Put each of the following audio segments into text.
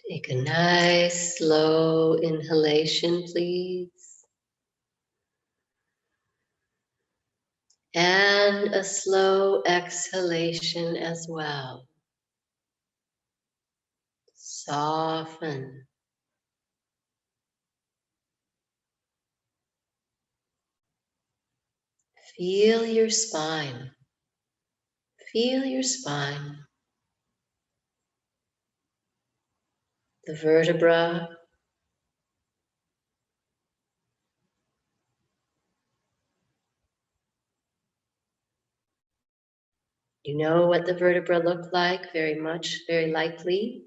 Take a nice slow inhalation, please. And a slow exhalation as well. Soften. Feel your spine. Feel your spine. The vertebra. You know what the vertebra look like, very likely.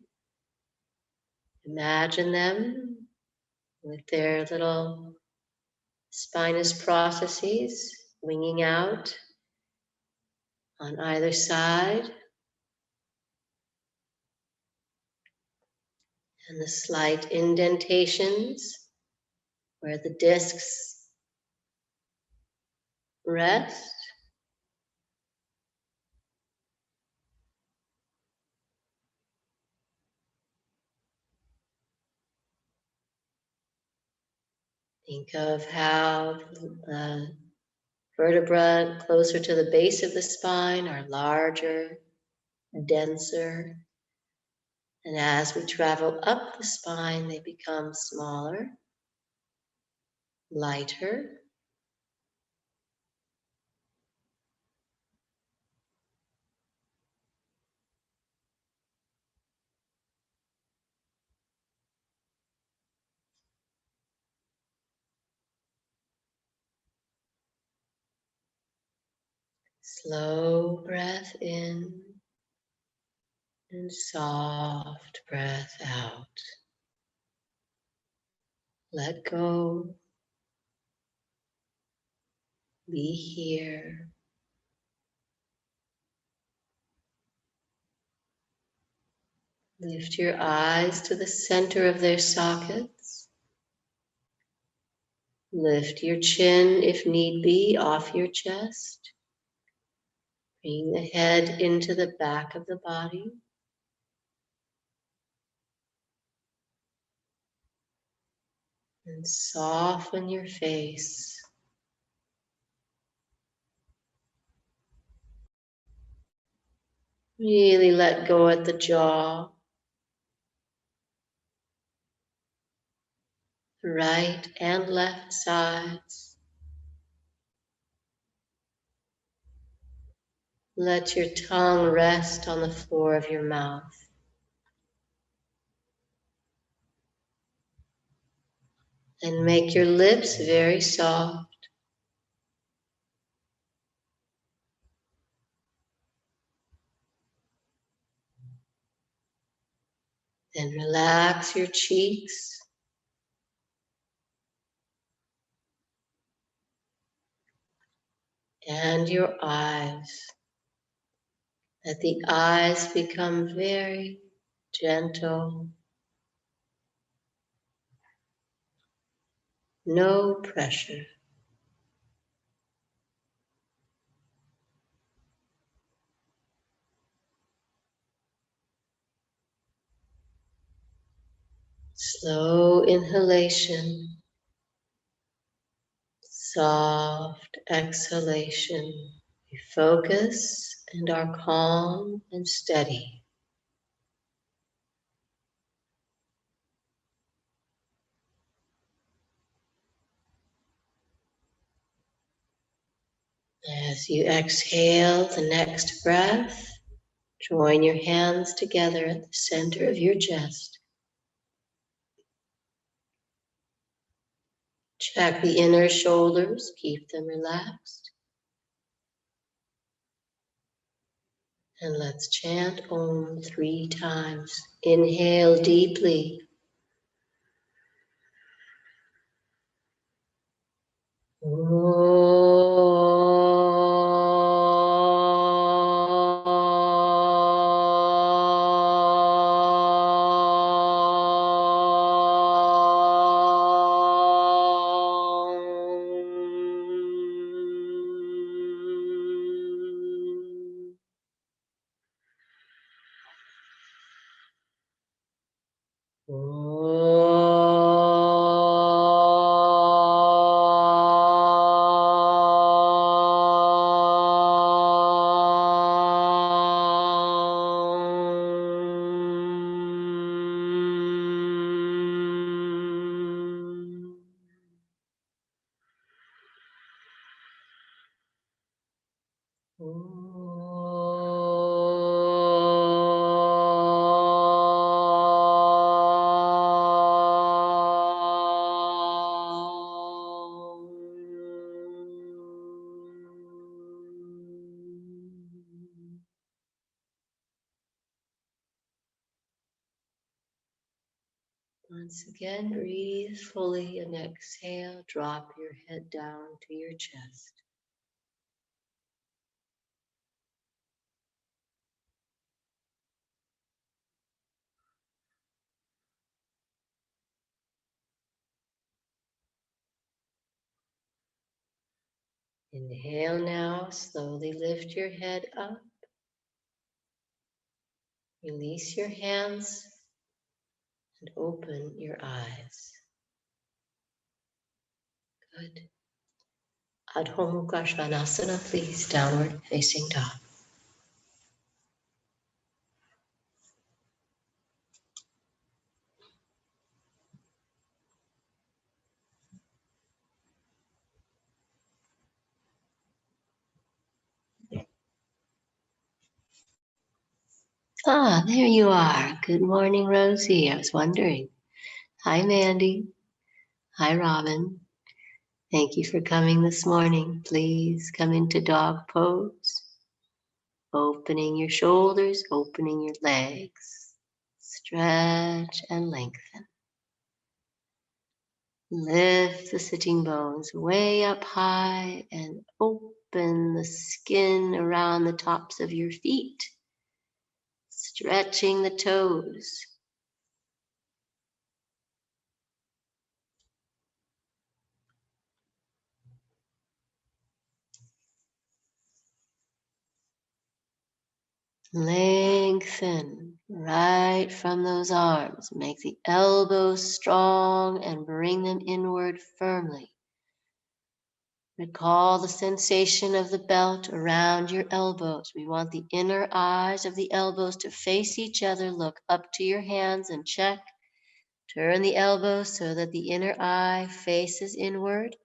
Imagine them with their little spinous processes winging out on either side, and the slight indentations where the discs rest. Think of how the vertebrae closer to the base of the spine are larger, denser, and as we travel up the spine, they become smaller, lighter. Slow breath in and soft breath out. Let go. Be here. Lift your eyes to the center of their sockets. Lift your chin, if need be, off your chest. Bring the head into the back of the body. And soften your face. Really let go at the jaw. Right and left sides. Let your tongue rest on the floor of your mouth. And make your lips very soft. Then relax your cheeks. And your eyes. Let the eyes become very gentle. No pressure. Slow inhalation. Soft exhalation. We focus and are calm and steady. As you exhale the next breath, join your hands together at the center of your chest. Check the inner shoulders, keep them relaxed. And let's chant Om 3 times. Inhale deeply. Once again, breathe fully and exhale. Drop your head down to your chest. Inhale now, slowly lift your head up. Release your hands and open your eyes. Good. Adho Mukha Svanasana, please, downward facing dog. Ah, there you are. Good morning, Rosie. I was wondering. Hi, Mandy. Hi, Robin. Thank you for coming this morning. Please come into dog pose. Opening your shoulders, opening your legs. Stretch and lengthen. Lift the sitting bones way up high and open the skin around the tops of your feet. Stretching the toes. Lengthen right from those arms. Make the elbows strong and bring them inward firmly. Recall the sensation of the belt around your elbows. We want the inner eyes of the elbows to face each other. Look up to your hands and check. Turn the elbows so that the inner eye faces inward.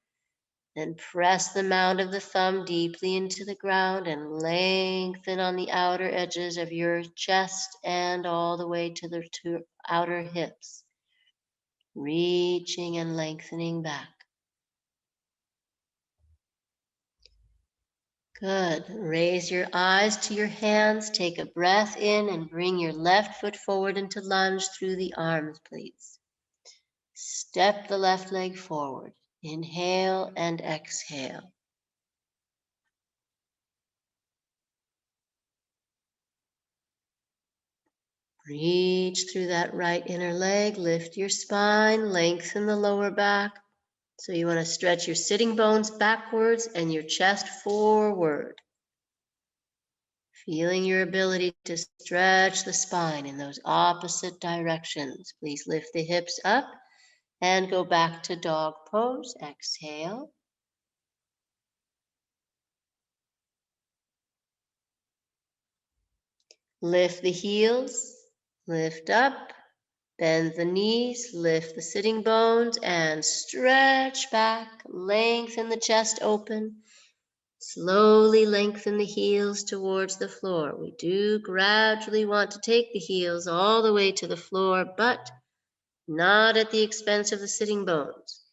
Then press the mound of the thumb deeply into the ground and lengthen on the outer edges of your chest and all the way to the two outer hips, reaching and lengthening back. Good. Raise your eyes to your hands. Take a breath in and bring your left foot forward into lunge through the arms, please. Step the left leg forward. Inhale and exhale. Reach through that right inner leg, lift your spine, lengthen the lower back. So you want to stretch your sitting bones backwards and your chest forward. Feeling your ability to stretch the spine in those opposite directions. Please lift the hips up and go back to dog pose. Exhale. Lift the heels, lift up. Bend the knees, lift the sitting bones, and stretch back. Lengthen the chest open. Slowly lengthen the heels towards the floor. We do gradually want to take the heels all the way to the floor, but not at the expense of the sitting bones.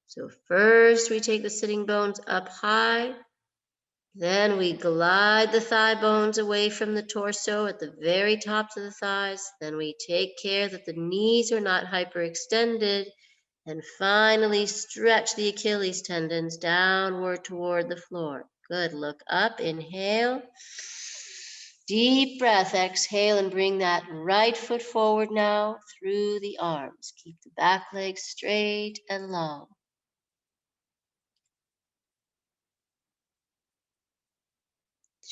So first we take the sitting bones up high. Then we glide the thigh bones away from the torso at the very tops of the thighs. Then we take care that the knees are not hyperextended. And finally stretch the Achilles tendons downward toward the floor. Good. Look up. Inhale. Deep breath. Exhale and bring that right foot forward now through the arms. Keep the back leg straight and long.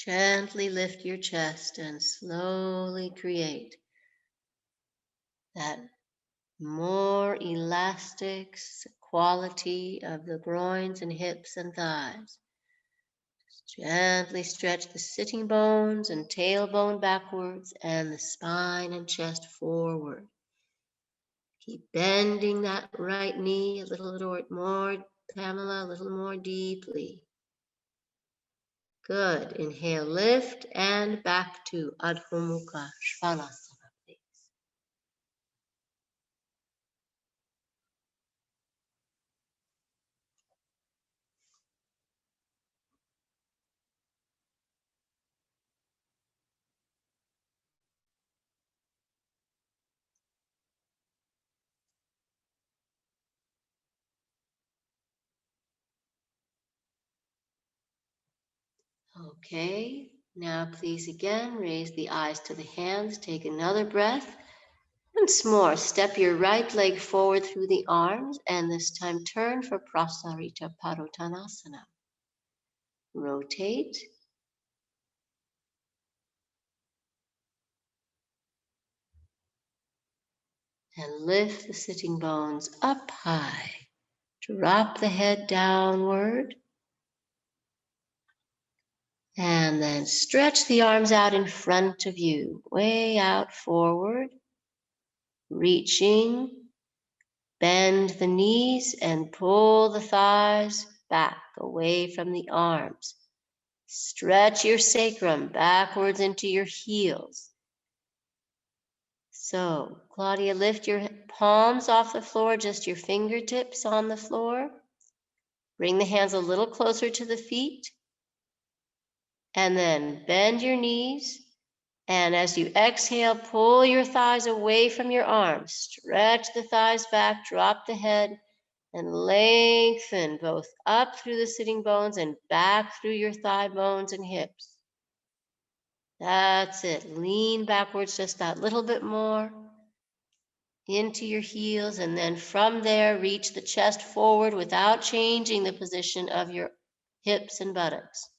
Gently lift your chest and slowly create that more elastic quality of the groins and hips and thighs. Gently stretch the sitting bones and tailbone backwards and the spine and chest forward. Keep bending that right knee a little more, Pamela, a little more deeply. Good. Inhale, lift, and back to Adho Mukha Svanasana, please. Okay, now please again raise the eyes to the hands. Take another breath. Once more, step your right leg forward through the arms, and this time turn for Prasarita Padottanasana. Rotate. And lift the sitting bones up high. Drop the head downward. And then stretch the arms out in front of you, way out forward. Reaching. Bend the knees and pull the thighs back away from the arms. Stretch your sacrum backwards into your heels. So, Claudia, lift your palms off the floor, just your fingertips on the floor. Bring the hands a little closer to the feet. And then bend your knees. And as you exhale, pull your thighs away from your arms. Stretch the thighs back, drop the head, and lengthen both up through the sitting bones and back through your thigh bones and hips. That's it. Lean backwards just that little bit more into your heels, and then from there, reach the chest forward without changing the position of your hips and buttocks.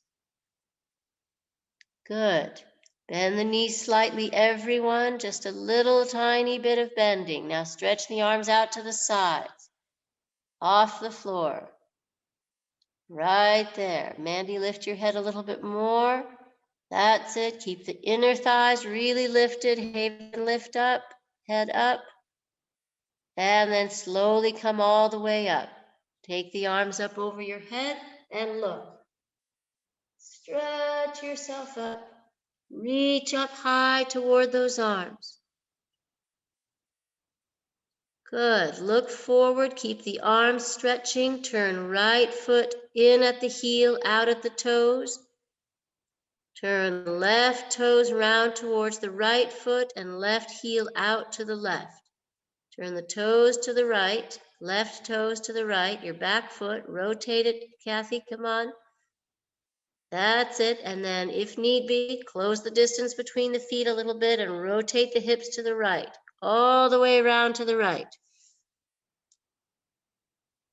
Good. Bend the knees slightly, everyone. Just a little tiny bit of bending. Now stretch the arms out to the sides, off the floor. Right there. Mandy, lift your head a little bit more. That's it. Keep the inner thighs really lifted. Haven, lift up, head up. And then slowly come all the way up. Take the arms up over your head and look. Stretch yourself up. Reach up high toward those arms. Good. Look forward. Keep the arms stretching. Turn right foot in at the heel, out at the toes. Turn left toes round towards the right foot and left heel out to the left. Turn the toes to the right, left toes to the right, your back foot. Rotate it, Kathy, come on. That's it. And then if need be, close the distance between the feet a little bit and rotate the hips to the right, all the way around to the right.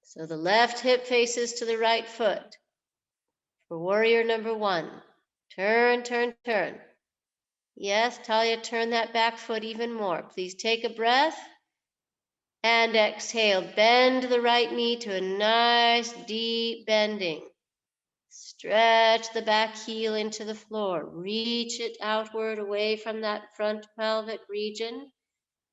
So the left hip faces to the right foot. For warrior number one, turn, turn, turn. Yes, Talia, turn that back foot even more. Please take a breath and exhale. Bend the right knee to a nice deep bending. Stretch the back heel into the floor. Reach it outward away from that front pelvic region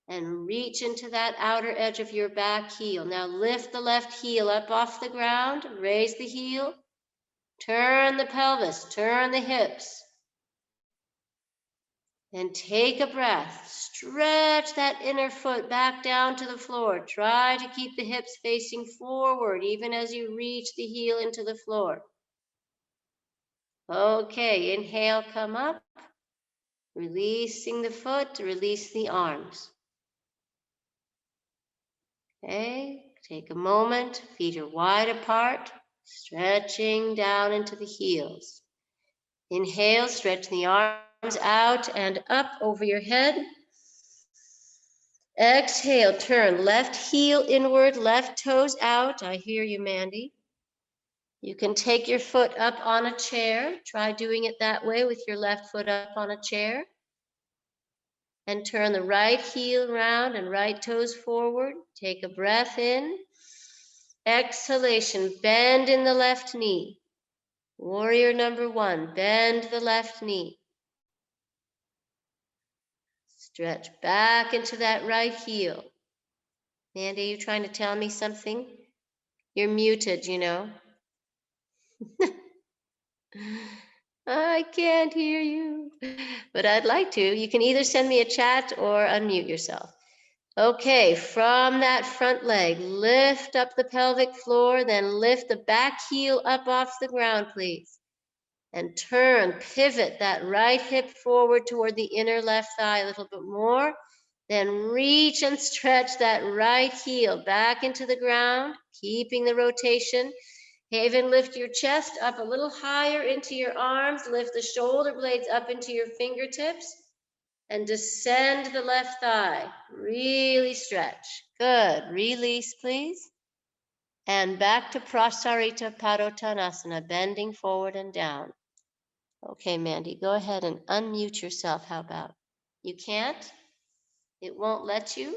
and reach into that outer edge of your back heel. Now lift the left heel up off the ground. Raise the heel. Turn the pelvis. Turn the hips. Then take a breath. Stretch that inner foot back down to the floor. Try to keep the hips facing forward even as you reach the heel into the floor. Okay, inhale, come up. Releasing the foot, release the arms. Okay, take a moment. Feet are wide apart, stretching down into the heels. Inhale, stretch the arms out and up over your head. Exhale, turn left heel inward, left toes out. I hear you, Mandy. You can take your foot up on a chair. Try doing it that way with your left foot up on a chair. And turn the right heel around and right toes forward. Take a breath in. Exhalation, bend in the left knee. Warrior number one, bend the left knee. Stretch back into that right heel. Mandy, are you trying to tell me something? You're muted, you know. I can't hear you, but I'd like to. You can either send me a chat or unmute yourself. Okay, from that front leg, lift up the pelvic floor, then lift the back heel up off the ground, please. And turn, pivot that right hip forward toward the inner left thigh a little bit more. Then reach and stretch that right heel back into the ground, keeping the rotation. Even lift your chest up a little higher into your arms. Lift the shoulder blades up into your fingertips and descend the left thigh. Really stretch. Good. Release, please. And back to Prasarita Padottanasana, bending forward and down. Okay, Mandy, go ahead and unmute yourself. How about? You can't? It won't let you?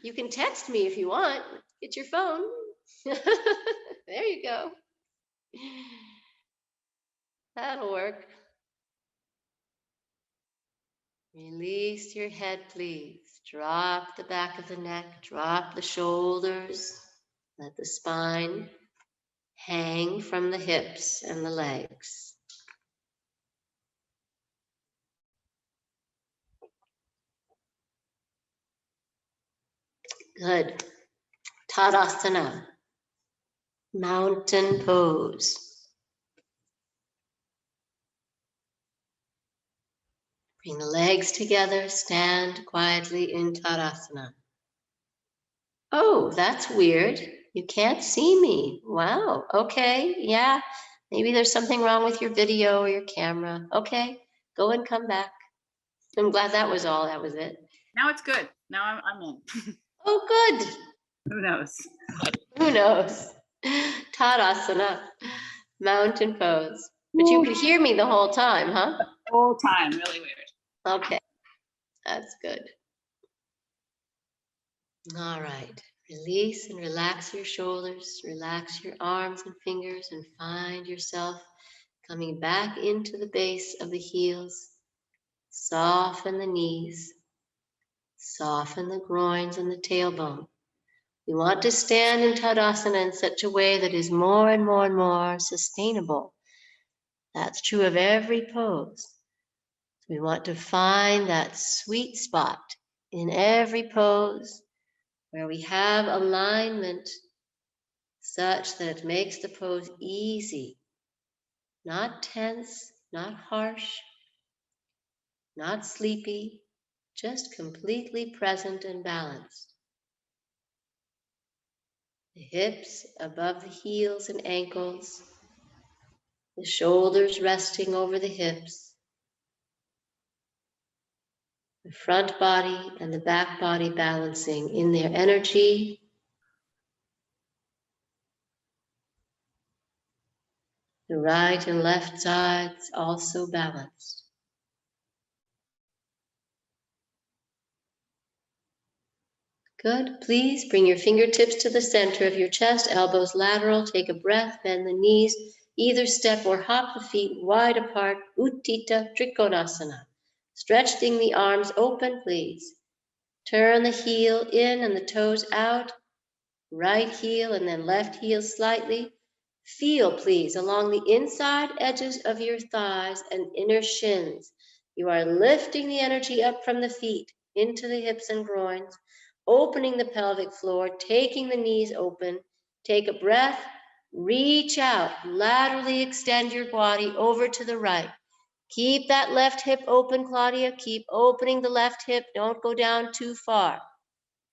You can text me if you want. Get your phone. There you go. That'll work. Release your head, please. Drop the back of the neck, drop the shoulders. Let the spine hang from the hips and the legs. Good. Tadasana, mountain pose. Bring the legs together, stand quietly in Tadasana. Oh, that's weird. You can't see me. Wow, okay, yeah. Maybe there's something wrong with your video or your camera. Okay, go and come back. I'm glad that was all, that was it. Now it's good. Now I'm in. Oh, good. Who knows? Who knows? Tadasana, mountain pose. But you could hear me the whole time, huh? The whole time, really weird. Okay, that's good. All right, release and relax your shoulders, relax your arms and fingers, and find yourself coming back into the base of the heels. Soften the knees, soften the groins and the tailbone. We want to stand in Tadasana in such a way that is more and more and more sustainable. That's true of every pose. We want to find that sweet spot in every pose where we have alignment such that it makes the pose easy, not tense, not harsh, not sleepy, just completely present and balanced. The hips above the heels and ankles, the shoulders resting over the hips, the front body and the back body balancing in their energy. The right and left sides also balanced. Good. Please bring your fingertips to the center of your chest, elbows lateral. Take a breath, bend the knees, either step or hop the feet wide apart. Utthita Trikonasana. Stretching the arms open, please. Turn the heel in and the toes out. Right heel and then left heel slightly. Feel, please, along the inside edges of your thighs and inner shins. You are lifting the energy up from the feet into the hips and groins, opening the pelvic floor, taking the knees open. Take a breath, reach out, laterally extend your body over to the right. Keep that left hip open, Claudia. Keep opening the left hip. Don't go down too far.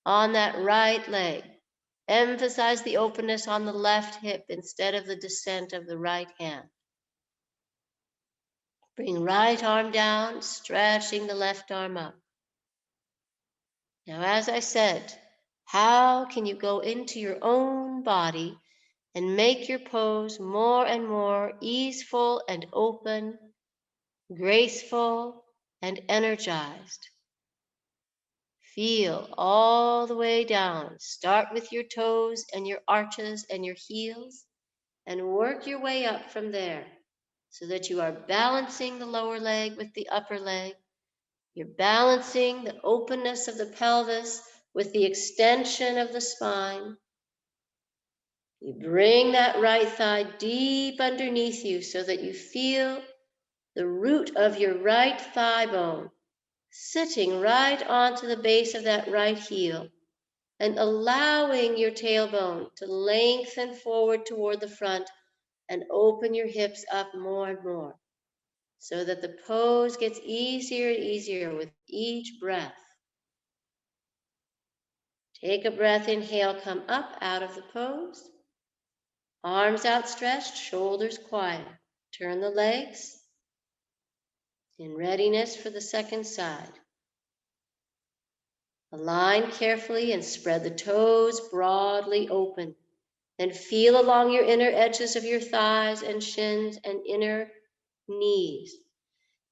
On that right leg. Emphasize the openness on the left hip instead of the descent of the right hand. Bring right arm down, stretching the left arm up. Now, as I said, how can you go into your own body and make your pose more and more easeful and open, graceful and energized? Feel all the way down. Start with your toes and your arches and your heels and work your way up from there so that you are balancing the lower leg with the upper leg. You're balancing the openness of the pelvis with the extension of the spine. You bring that right thigh deep underneath you so that you feel the root of your right thigh bone sitting right onto the base of that right heel, and allowing your tailbone to lengthen forward toward the front and open your hips up more and more so that the pose gets easier and easier with each breath. Take a breath, inhale, come up out of the pose. Arms outstretched, shoulders quiet. Turn the legs in readiness for the second side. Align carefully and spread the toes broadly open. Then feel along your inner edges of your thighs and shins and inner knees.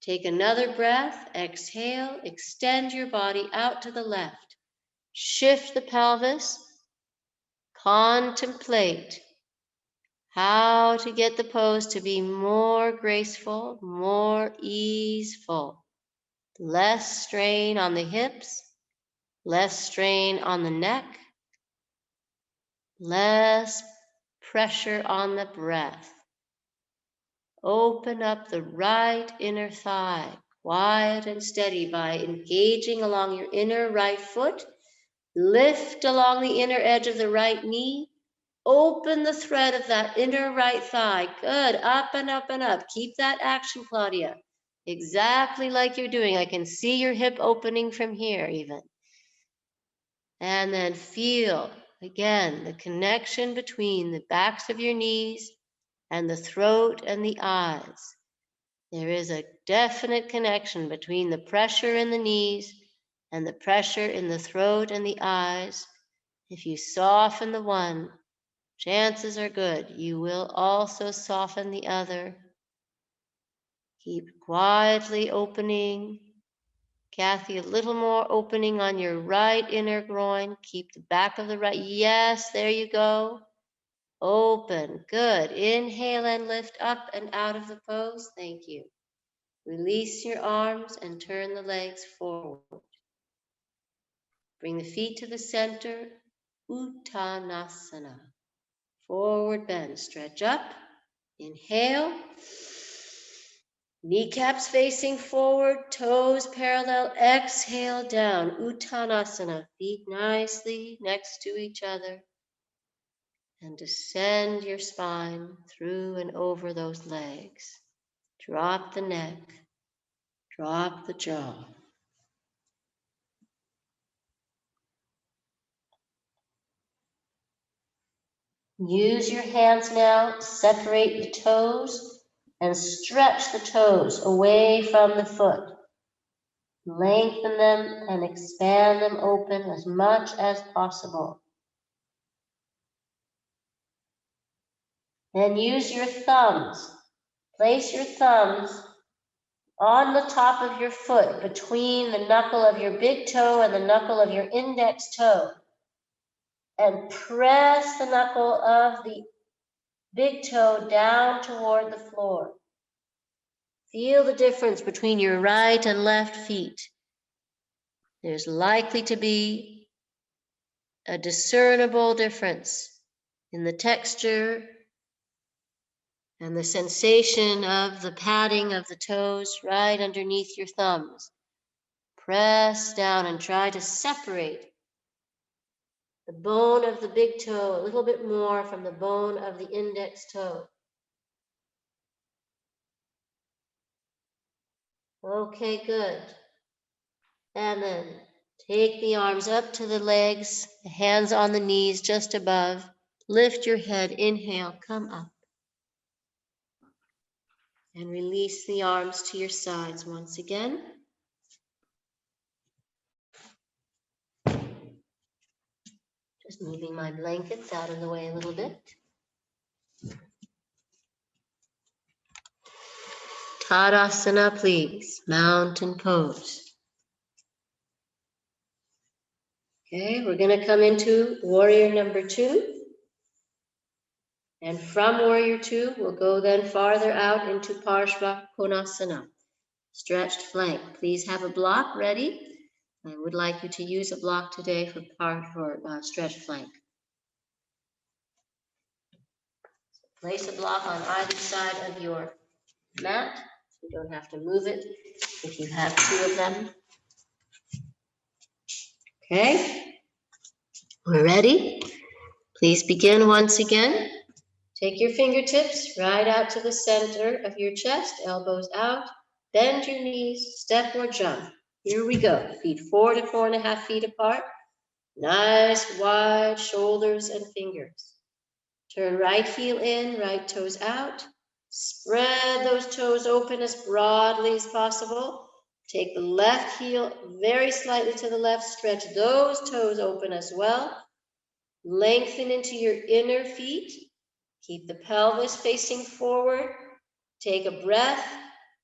Take another breath, exhale, extend your body out to the left. Shift the pelvis, contemplate how to get the pose to be more graceful, more easeful. Less strain on the hips, less strain on the neck, less pressure on the breath. Open up the right inner thigh, quiet and steady by engaging along your inner right foot. Lift along the inner edge of the right knee. Open the thread of that inner right thigh. Good. Up and up and up. Keep that action, Claudia. Exactly like you're doing. I can see your hip opening from here even. And then feel, again, the connection between the backs of your knees and the throat and the eyes. There is a definite connection between the pressure in the knees and the pressure in the throat and the eyes. If you soften the one, chances are good you will also soften the other. Keep quietly opening. Kathy, a little more opening on your right inner groin. Keep the back of the right. Yes, there you go. Open. Good. Inhale and lift up and out of the pose. Thank you. Release your arms and turn the legs forward. Bring the feet to the center. Uttanasana. Forward bend. Stretch up. Inhale. Kneecaps facing forward, toes parallel. Exhale down. Uttanasana. Feet nicely next to each other. And descend your spine through and over those legs. Drop the neck. Drop the jaw. Use your hands now, separate the toes and stretch the toes away from the foot. Lengthen them and expand them open as much as possible. Then use your thumbs. Place your thumbs on the top of your foot between the knuckle of your big toe and the knuckle of your index toe. And press the knuckle of the big toe down toward the floor. Feel the difference between your right and left feet. There's likely to be a discernible difference in the texture and the sensation of the padding of the toes right underneath your thumbs. Press down and try to separate the bone of the big toe a little bit more from the bone of the index toe. Okay, good. And then take the arms up to the legs, the hands on the knees just above. Lift your head, inhale, come up. And release the arms to your sides once again. Just moving my blankets out of the way a little bit. Tadasana, please. Mountain pose. Okay, we're going to come into warrior number 2. And from warrior 2, we'll go then farther out into Parshva Konasana. Stretched flank. Please have a block ready. I would like you to use a block today for stretched flank. Place a block on either side of your mat. You don't have to move it if you have two of them. Okay, we're ready. Please begin once again. Take your fingertips right out to the center of your chest, elbows out, bend your knees, step or jump. Here we go. Feet 4 to 4.5 feet apart. Nice wide shoulders and fingers. Turn right heel in, right toes out. Spread those toes open as broadly as possible. Take the left heel very slightly to the left. Stretch those toes open as well. Lengthen into your inner feet. Keep the pelvis facing forward. Take a breath.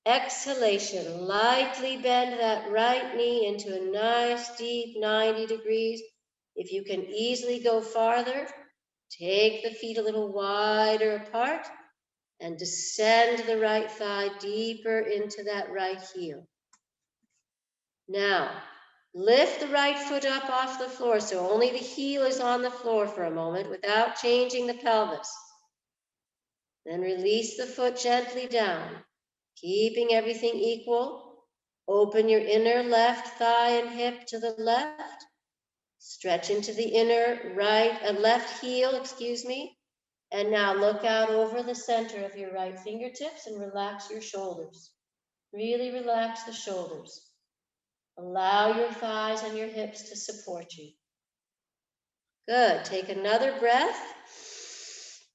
Exhalation. Lightly bend that right knee into a nice deep 90 degrees. If you can easily go farther, take the feet a little wider apart and descend the right thigh deeper into that right heel. Now, lift the right foot up off the floor so only the heel is on the floor for a moment without changing the pelvis. Then release the foot gently down, keeping everything equal. Open your inner left thigh and hip to the left. Stretch into the inner left heel, and now look out over the center of your right fingertips and relax your shoulders. Really relax the shoulders. Allow your thighs and your hips to support you. Good. Take another breath.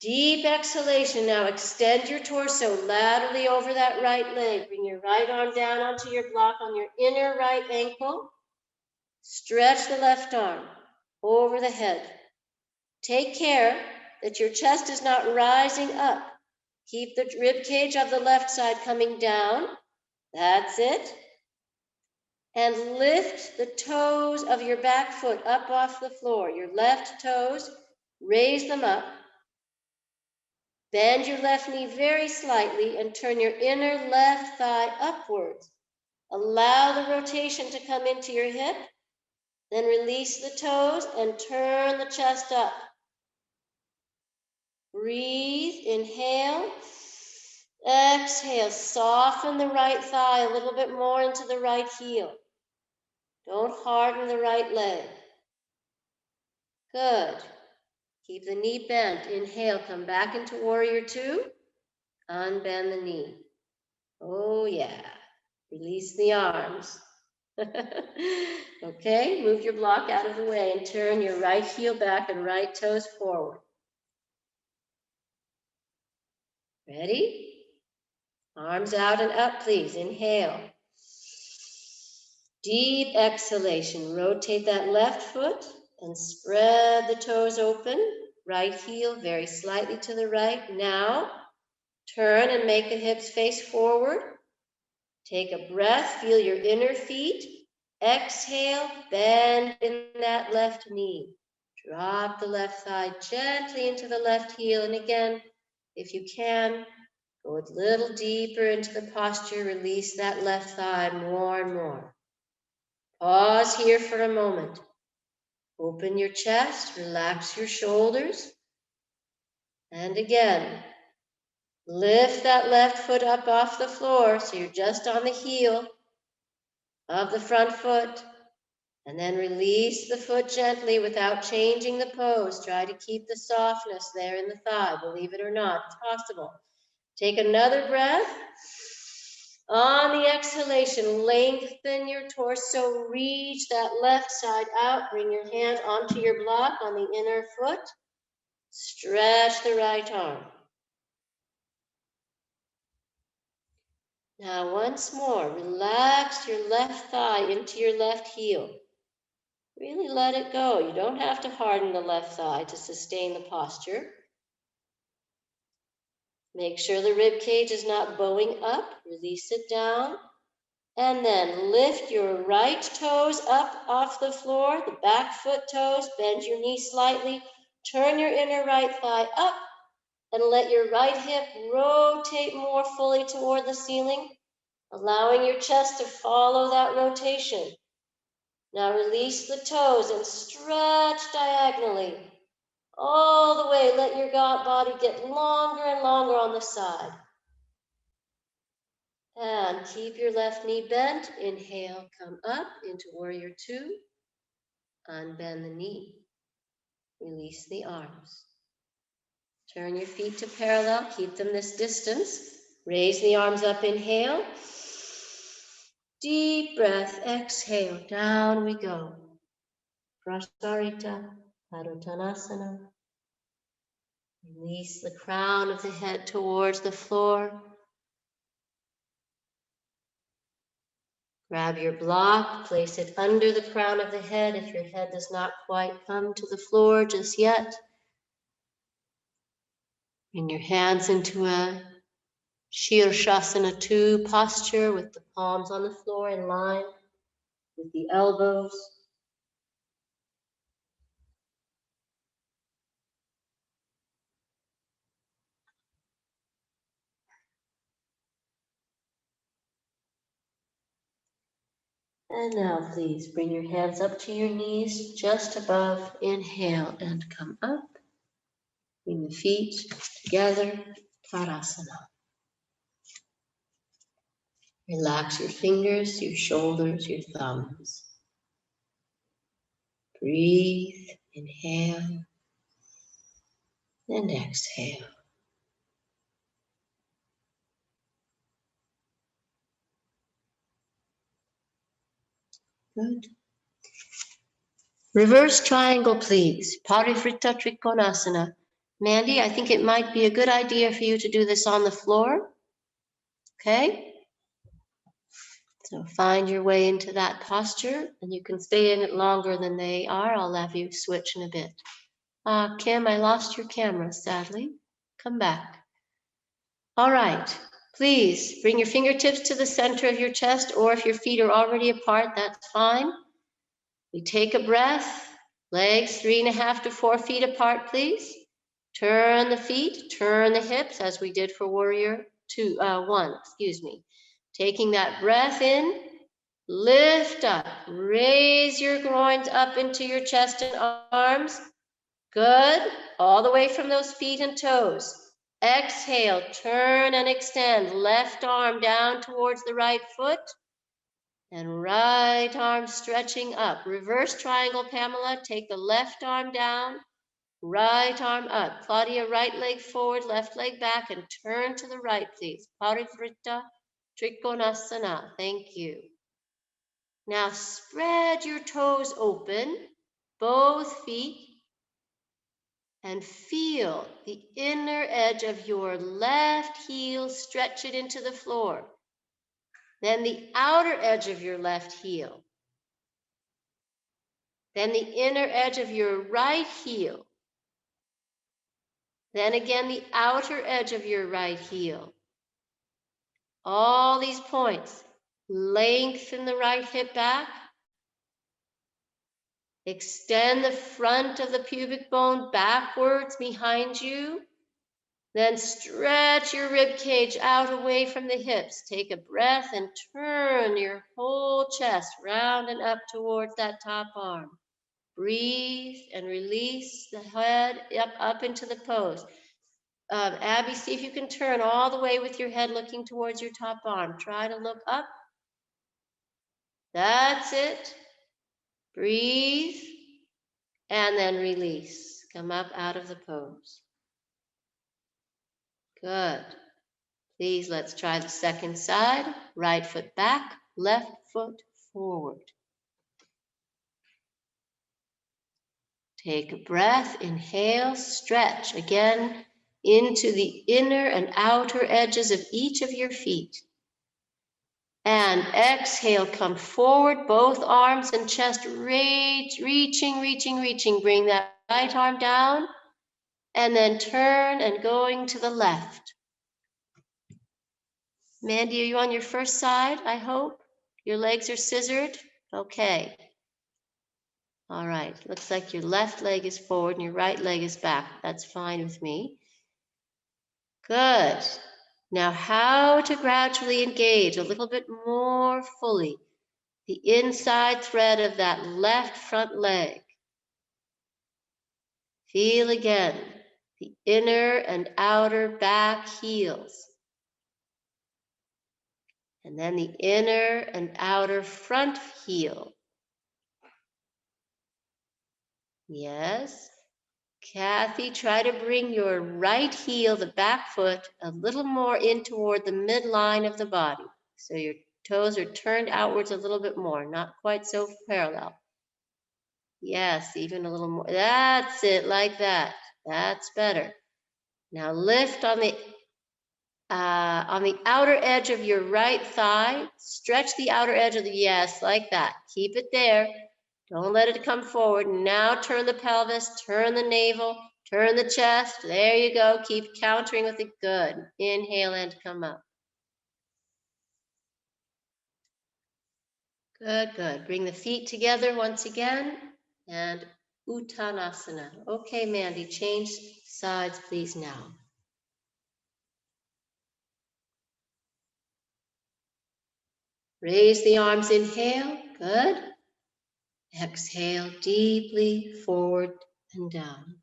Deep exhalation. Now extend your torso laterally over that right leg. Bring your right arm down onto your block on your inner right ankle. Stretch the left arm over the head. Take care that your chest is not rising up. Keep the rib cage of the left side coming down. That's it. And lift the toes of your back foot up off the floor. Your left toes, raise them up. Bend your left knee very slightly and turn your inner left thigh upwards. Allow the rotation to come into your hip. Then release the toes and turn the chest up. Breathe, inhale. Exhale, soften the right thigh a little bit more into the right heel. Don't harden the right leg. Good. Keep the knee bent. Inhale, come back into warrior two. Unbend the knee. Oh yeah. Release the arms. Okay, move your block out of the way and turn your right heel back and right toes forward. Ready? Arms out and up, please. Inhale. Deep exhalation. Rotate that left foot and spread the toes open. Right heel very slightly to the right. Now, turn and make the hips face forward. Take a breath. Feel your inner feet. Exhale. Bend in that left knee. Drop the left thigh gently into the left heel. And again, if you can, go a little deeper into the posture. Release that left thigh more and more. Pause here for a moment. Open your chest, relax your shoulders. And again, lift that left foot up off the floor so you're just on the heel of the front foot. And then release the foot gently without changing the pose. Try to keep the softness there in the thigh. Believe it or not, it's possible. Take another breath. On the exhalation, lengthen your torso, reach that left side out, bring your hand onto your block on the inner foot, stretch the right arm. Now once more, relax your left thigh into your left heel. Really let it go. You don't have to harden the left thigh to sustain the posture. Make sure the rib cage is not bowing up. Release it down. And then lift your right toes up off the floor, the back foot toes, bend your knee slightly, turn your inner right thigh up, and let your right hip rotate more fully toward the ceiling, allowing your chest to follow that rotation. Now release the toes and stretch diagonally. all the way. Let your body get longer and longer on the side. And keep your left knee bent. Inhale, come up into warrior two. Unbend the knee. Release the arms. Turn your feet to parallel. Keep them this distance. Raise the arms up. Inhale. Deep breath. Exhale. Down we go. Prasarita. Padottanasana. Release the crown of the head towards the floor. Grab your block, place it under the crown of the head if your head does not quite come to the floor just yet. Bring your hands into a Shirshasana 2 posture with the palms on the floor in line with the elbows. And now please bring your hands up to your knees just above. Inhale and come up. Bring the feet together. Tadasana. Relax your fingers, your shoulders, your thumbs. Breathe, inhale, and exhale. Good. Reverse triangle, please. Parivrtta Trikonasana. Mandy, I think it might be a good idea for you to do this on the floor. Okay? So find your way into that posture, and you can stay in it longer than they are. I'll have you switch in a bit. Kim, I lost your camera, sadly. Come back. All right. Please bring your fingertips to the center of your chest, or if your feet are already apart, that's fine. We take a breath, legs 3.5 to 4 feet apart, please. Turn the feet, turn the hips as we did for warrior 1, Taking that breath in, lift up, raise your groins up into your chest and arms. Good, all the way from those feet and toes. Exhale, turn and extend, left arm down towards the right foot. And right arm stretching up. Reverse triangle, Pamela. Take the left arm down, right arm up. Claudia, right leg forward, left leg back, and turn to the right, please. Parivrtta Trikonasana. Thank you. Now spread your toes open, both feet, and feel the inner edge of your left heel, stretch it into the floor. Then the outer edge of your left heel. Then the inner edge of your right heel. Then again, the outer edge of your right heel. All these points. Lengthen the right hip back. Extend the front of the pubic bone backwards behind you. Then stretch your rib cage out away from the hips. Take a breath and turn your whole chest round and up towards that top arm. Breathe and release the head up into the pose. Abby, see if you can turn all the way with your head looking towards your top arm. Try to look up. That's it. Breathe and then release. Come up out of the pose. Good. Please, let's try the second side. Right foot back, left foot forward. Take a breath, inhale, stretch again into the inner and outer edges of each of your feet. And exhale, come forward, both arms and chest reaching. Bring that right arm down, and then turn and going to the left. Mandy, are you on your first side, I hope? Your legs are scissored? Okay. All right, looks like your left leg is forward and your right leg is back. That's fine with me. Good. Now, how to gradually engage a little bit more fully the inside thread of that left front leg. Feel again the inner and outer back heels. And then the inner and outer front heel. Yes. Kathy, try to bring your right heel, the back foot, a little more in toward the midline of the body. So your toes are turned outwards a little bit more, not quite so parallel. Yes, even a little more. That's it, like that. That's better. Now lift on the outer edge of your right thigh. Stretch the outer edge of the, yes, like that. Keep it there. Don't let it come forward. Now turn the pelvis, turn the navel, turn the chest. There you go. Keep countering with it. Good. Inhale and come up. Good, good. Bring the feet together once again and Uttanasana. Okay, Mandy, change sides, please, now. Raise the arms, inhale. Good. Exhale deeply forward and down.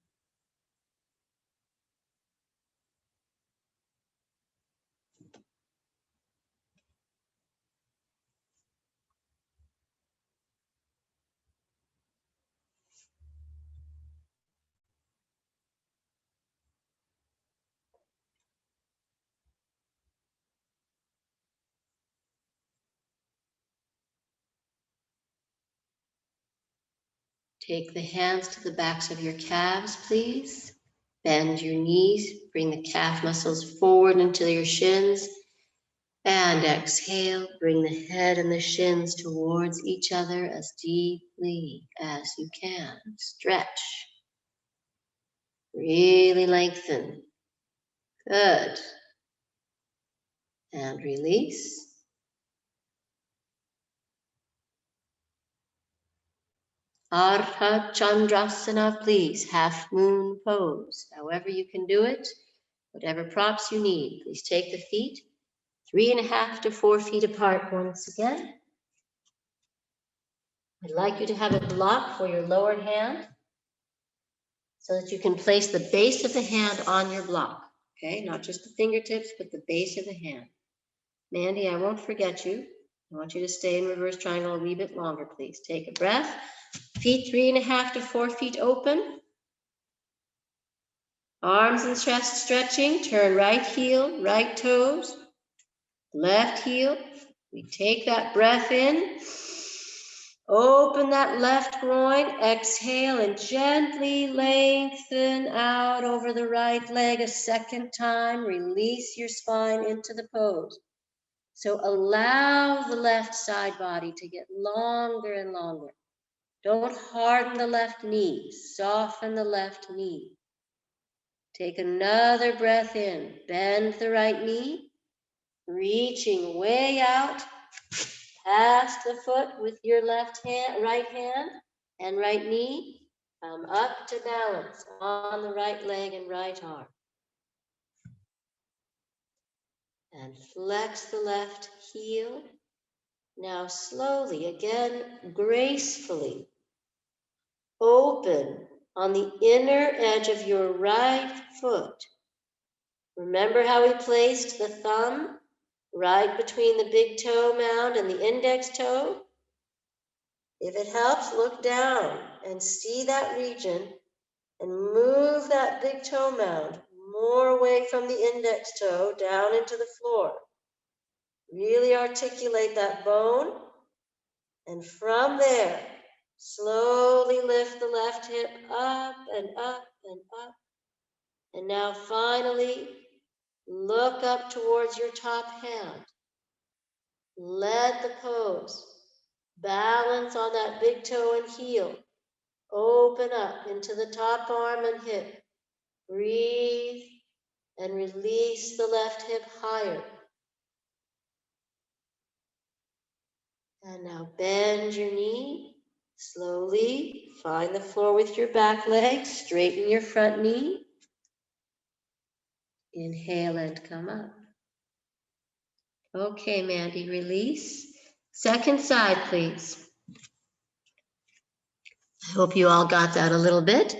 Take the hands to the backs of your calves, please. Bend your knees, bring the calf muscles forward into your shins. And exhale, bring the head and the shins towards each other as deeply as you can. Stretch. Really lengthen. Good. And release. Ardha Chandrasana, please, half moon pose. However you can do it, whatever props you need. Please take the feet 3.5 to 4 feet apart once again. I'd like you to have a block for your lower hand so that you can place the base of the hand on your block. Okay, not just the fingertips, but the base of the hand. Mandy, I won't forget you. I want you to stay in reverse triangle a wee bit longer, please. Take a breath. Feet 3.5 to 4 feet open. Arms and chest stretching. Turn right heel, right toes, left heel. We take that breath in. Open that left groin. Exhale and gently lengthen out over the right leg a second time. Release your spine into the pose. So allow the left side body to get longer and longer. Don't harden the left knee. Soften the left knee. Take another breath in. Bend the right knee. Reaching way out past the foot with your left hand, right hand and right knee. Come up to balance on the right leg and right arm. And flex the left heel. Now slowly, again, gracefully open on the inner edge of your right foot. Remember how we placed the thumb right between the big toe mound and the index toe? If it helps, look down and see that region and move that big toe mound more away from the index toe down into the floor. Really articulate that bone. And from there, slowly lift the left hip up and up and up. And now finally, look up towards your top hand. Let the pose. Balance on that big toe and heel. Open up into the top arm and hip. Breathe and release the left hip higher. And now bend your knee. Slowly find the floor with your back leg. Straighten your front knee. Inhale and come up. Okay, Mandy, release. Second side, please. I hope you all got that a little bit.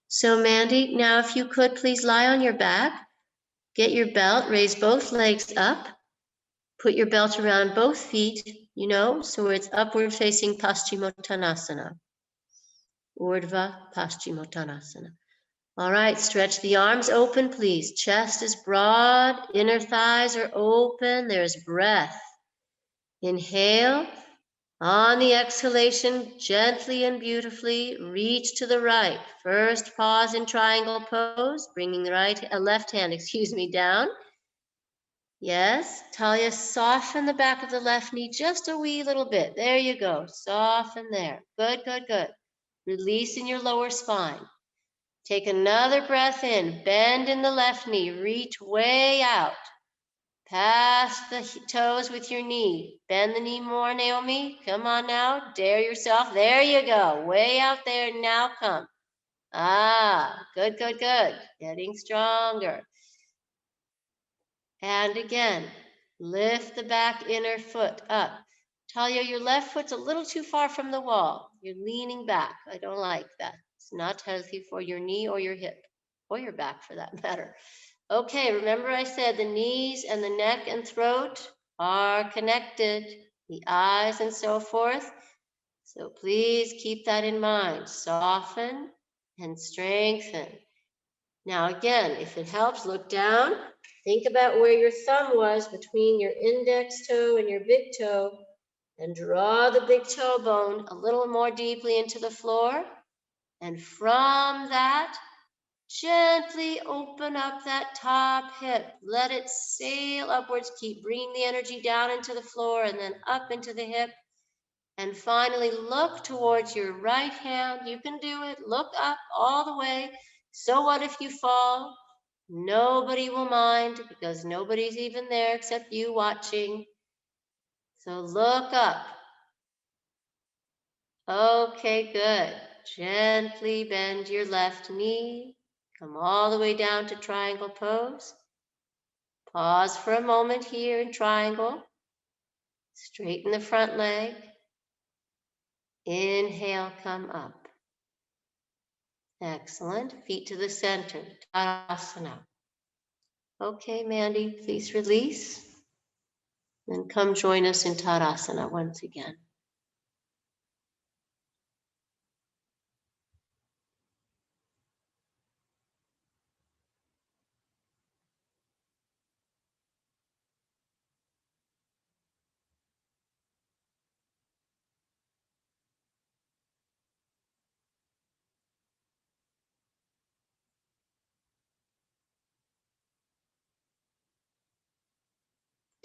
So Mandy, now if you could please lie on your back, get your belt, raise both legs up, put your belt around both feet, so it's upward facing Paschimottanasana. Urdhva Paschimottanasana. All right, stretch the arms open, please. Chest is broad, inner thighs are open, there's breath. Inhale. On the exhalation, gently and beautifully reach to the right. First, pause in triangle pose, bringing the left hand, down. Yes, Talia, soften the back of the left knee just a wee little bit. There you go. Soften there. Good, good, good. Releasing your lower spine. Take another breath in. Bend in the left knee. Reach way out. Past the toes with your knee. Bend the knee more, Naomi. Come on now. Dare yourself. There you go. Way out there. Now come. Good, good, good. Getting stronger. And again, lift the back inner foot up. Talia, your left foot's a little too far from the wall. You're leaning back. I don't like that. It's not healthy for your knee or your hip, or your back for that matter. Okay, remember I said the knees and the neck and throat are connected, the eyes and so forth. So please keep that in mind. Soften and strengthen. Now again, if it helps, look down. Think about where your thumb was between your index toe and your big toe, and draw the big toe bone a little more deeply into the floor. And from that, gently open up that top hip. Let it sail upwards. Keep bringing the energy down into the floor and then up into the hip. And finally, look towards your right hand. You can do it. Look up all the way. So what if you fall? Nobody will mind because nobody's even there except you watching. So look up. Okay, good. Gently bend your left knee. Come all the way down to triangle pose. Pause for a moment here in triangle. Straighten the front leg. Inhale, come up. Excellent. Feet to the center. Tadasana. Okay, Mandy, please release. Then come join us in Tadasana once again.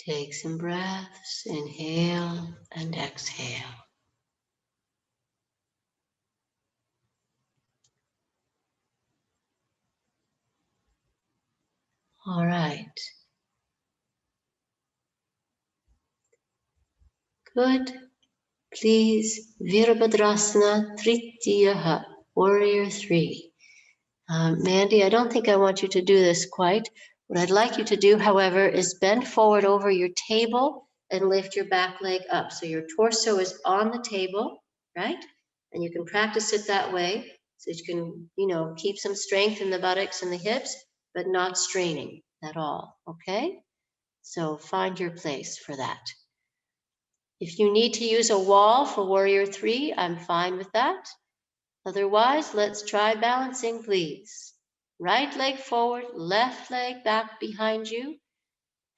Take some breaths, inhale and exhale. All right. Good. Please, Virabhadrasana Tritiyaha, Warrior 3. Mandy, I don't think I want you to do this quite. What I'd like you to do, however, is bend forward over your table and lift your back leg up. So your torso is on the table, right? And you can practice it that way. So you can, keep some strength in the buttocks and the hips, but not straining at all, okay? So find your place for that. If you need to use a wall for Warrior 3, I'm fine with that. Otherwise, let's try balancing, please. Right leg forward, left leg back behind you.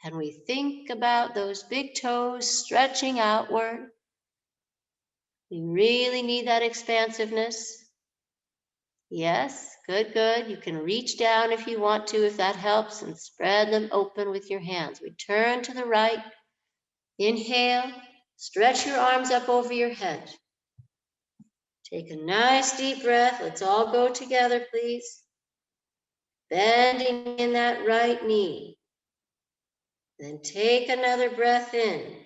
And we think about those big toes stretching outward. We really need that expansiveness. Yes, good, good. You can reach down if you want to, if that helps, and spread them open with your hands. We turn to the right. Inhale, stretch your arms up over your head. Take a nice deep breath. Let's all go together, please. Bending in that right knee. Then take another breath in.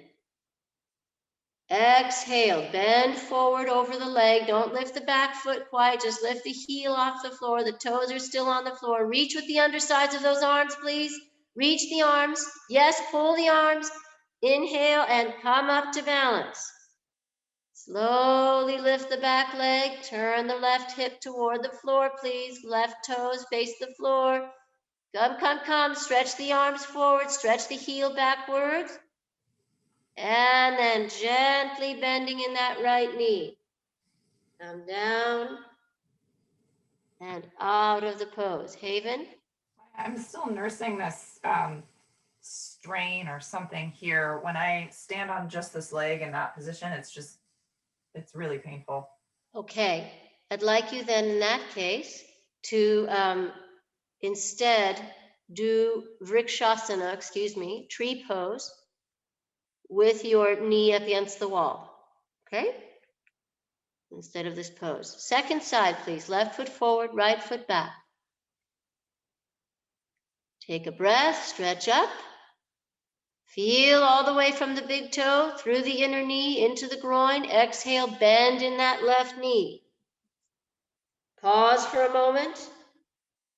Exhale, bend forward over the leg. Don't lift the back foot quite, just lift the heel off the floor. The toes are still on the floor. Reach with the undersides of those arms, please. Reach the arms. Yes, pull the arms. Inhale and come up to balance. Slowly lift the back leg, turn the left hip toward the floor, please. Left toes face the floor. Come. Stretch the arms forward, stretch the heel backwards. And then gently bending in that right knee. Come down and out of the pose. Haven? I'm still nursing this strain or something here. When I stand on just this leg in that position, it's really painful. Okay, I'd like you then in that case to instead do vrikshasana, tree pose with your knee up against the wall, okay? Instead of this pose. Second side, please. Left foot forward, right foot back. Take a breath, stretch up. Feel all the way from the big toe through the inner knee into the groin. Exhale, bend in that left knee. Pause for a moment.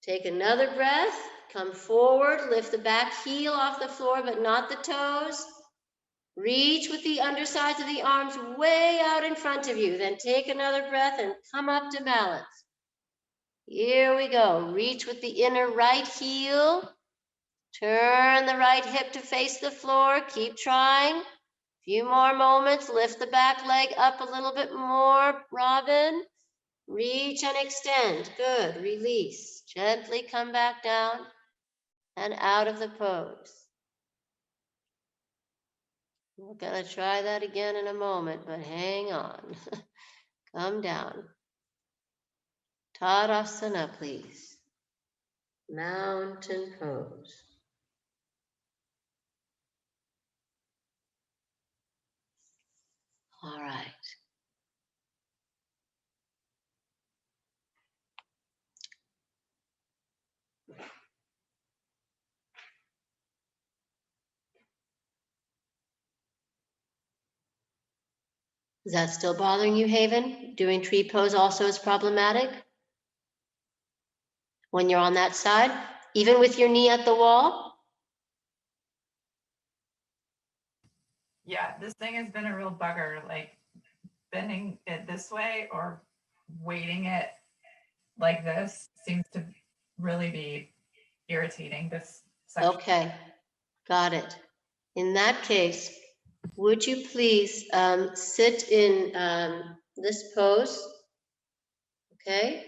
Take another breath. Come forward, lift the back heel off the floor, but not the toes. Reach with the undersides of the arms way out in front of you. Then take another breath and come up to balance. Here we go. Reach with the inner right heel. Turn the right hip to face the floor. Keep trying. Few more moments. Lift the back leg up a little bit more, Robin. Reach and extend. Good. Release. Gently come back down and out of the pose. We're going to try that again in a moment, but hang on. Come down. Tadasana, please. Mountain pose. All right. Is that still bothering you, Haven? Doing tree pose also is problematic? When you're on that side, even with your knee at the wall? Yeah, this thing has been a real bugger, like bending it this way or weighting it like this seems to really be irritating this section. Okay, got it. In that case, would you please sit in this pose? Okay.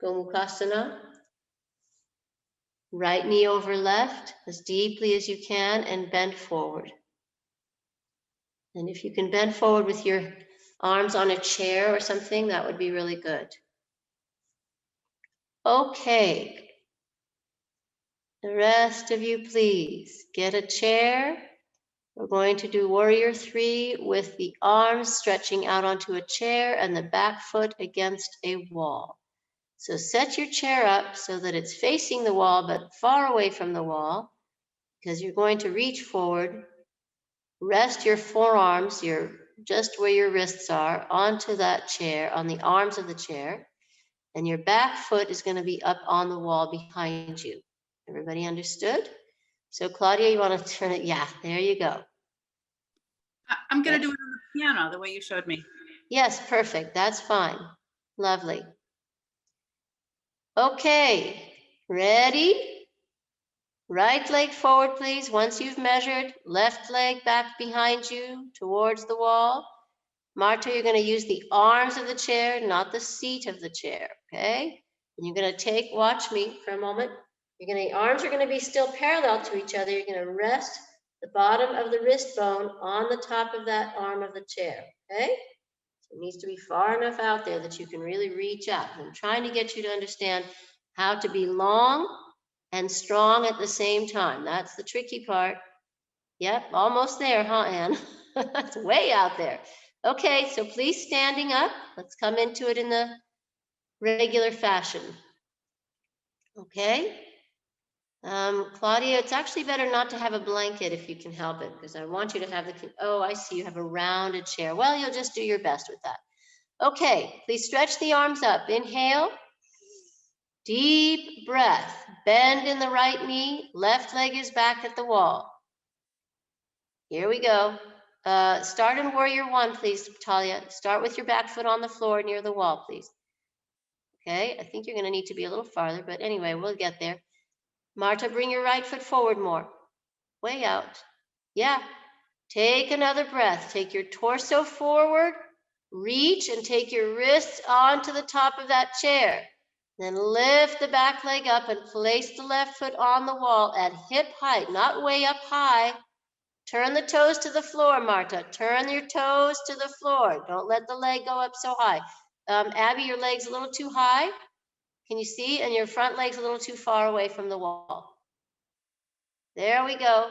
Gomukhasana. Right knee over left as deeply as you can and bend forward. And if you can bend forward with your arms on a chair or something, that would be really good. Okay. The rest of you, please get a chair. We're going to do warrior 3 with the arms stretching out onto a chair and the back foot against a wall. So set your chair up so that it's facing the wall, but far away from the wall, because you're going to reach forward. Rest your forearms, just where your wrists are, onto that chair, on the arms of the chair, and your back foot is going to be up on the wall behind you. Everybody understood? So Claudia, you want to turn it? Yeah, there you go. I'm going to do it on the piano the way you showed me. Yes, perfect. That's fine. Lovely. Okay, ready? Right leg forward, please. Once you've measured, left leg back behind you towards the wall. Marta, you're going to use the arms of the chair, not the seat of the chair, okay? And you're going to watch me for a moment. Arms are going to be still parallel to each other. You're going to rest the bottom of the wrist bone on the top of that arm of the chair, okay? So it needs to be far enough out there that you can really reach up. I'm trying to get you to understand how to be long and strong at the same time. That's the tricky part. Yep, almost there, huh, Anne? That's way out there. Okay, so please standing up. Let's come into it in the regular fashion. Okay. Claudia, it's actually better not to have a blanket if you can help it, because I want you to have oh, I see you have a rounded chair. Well, you'll just do your best with that. Okay, please stretch the arms up. Inhale. Deep breath. Bend in the right knee. Left leg is back at the wall. Here we go. Start in warrior one, please, Talia. Start with your back foot on the floor near the wall, please. Okay, I think you're going to need to be a little farther, but anyway, we'll get there. Marta, bring your right foot forward more. Way out. Yeah. Take another breath. Take your torso forward. Reach and take your wrists onto the top of that chair. Then lift the back leg up and place the left foot on the wall at hip height, not way up high. Turn the toes to the floor, Marta. Turn your toes to the floor. Don't let the leg go up so high. Abby, your leg's a little too high. Can you see? And your front leg's a little too far away from the wall. There we go.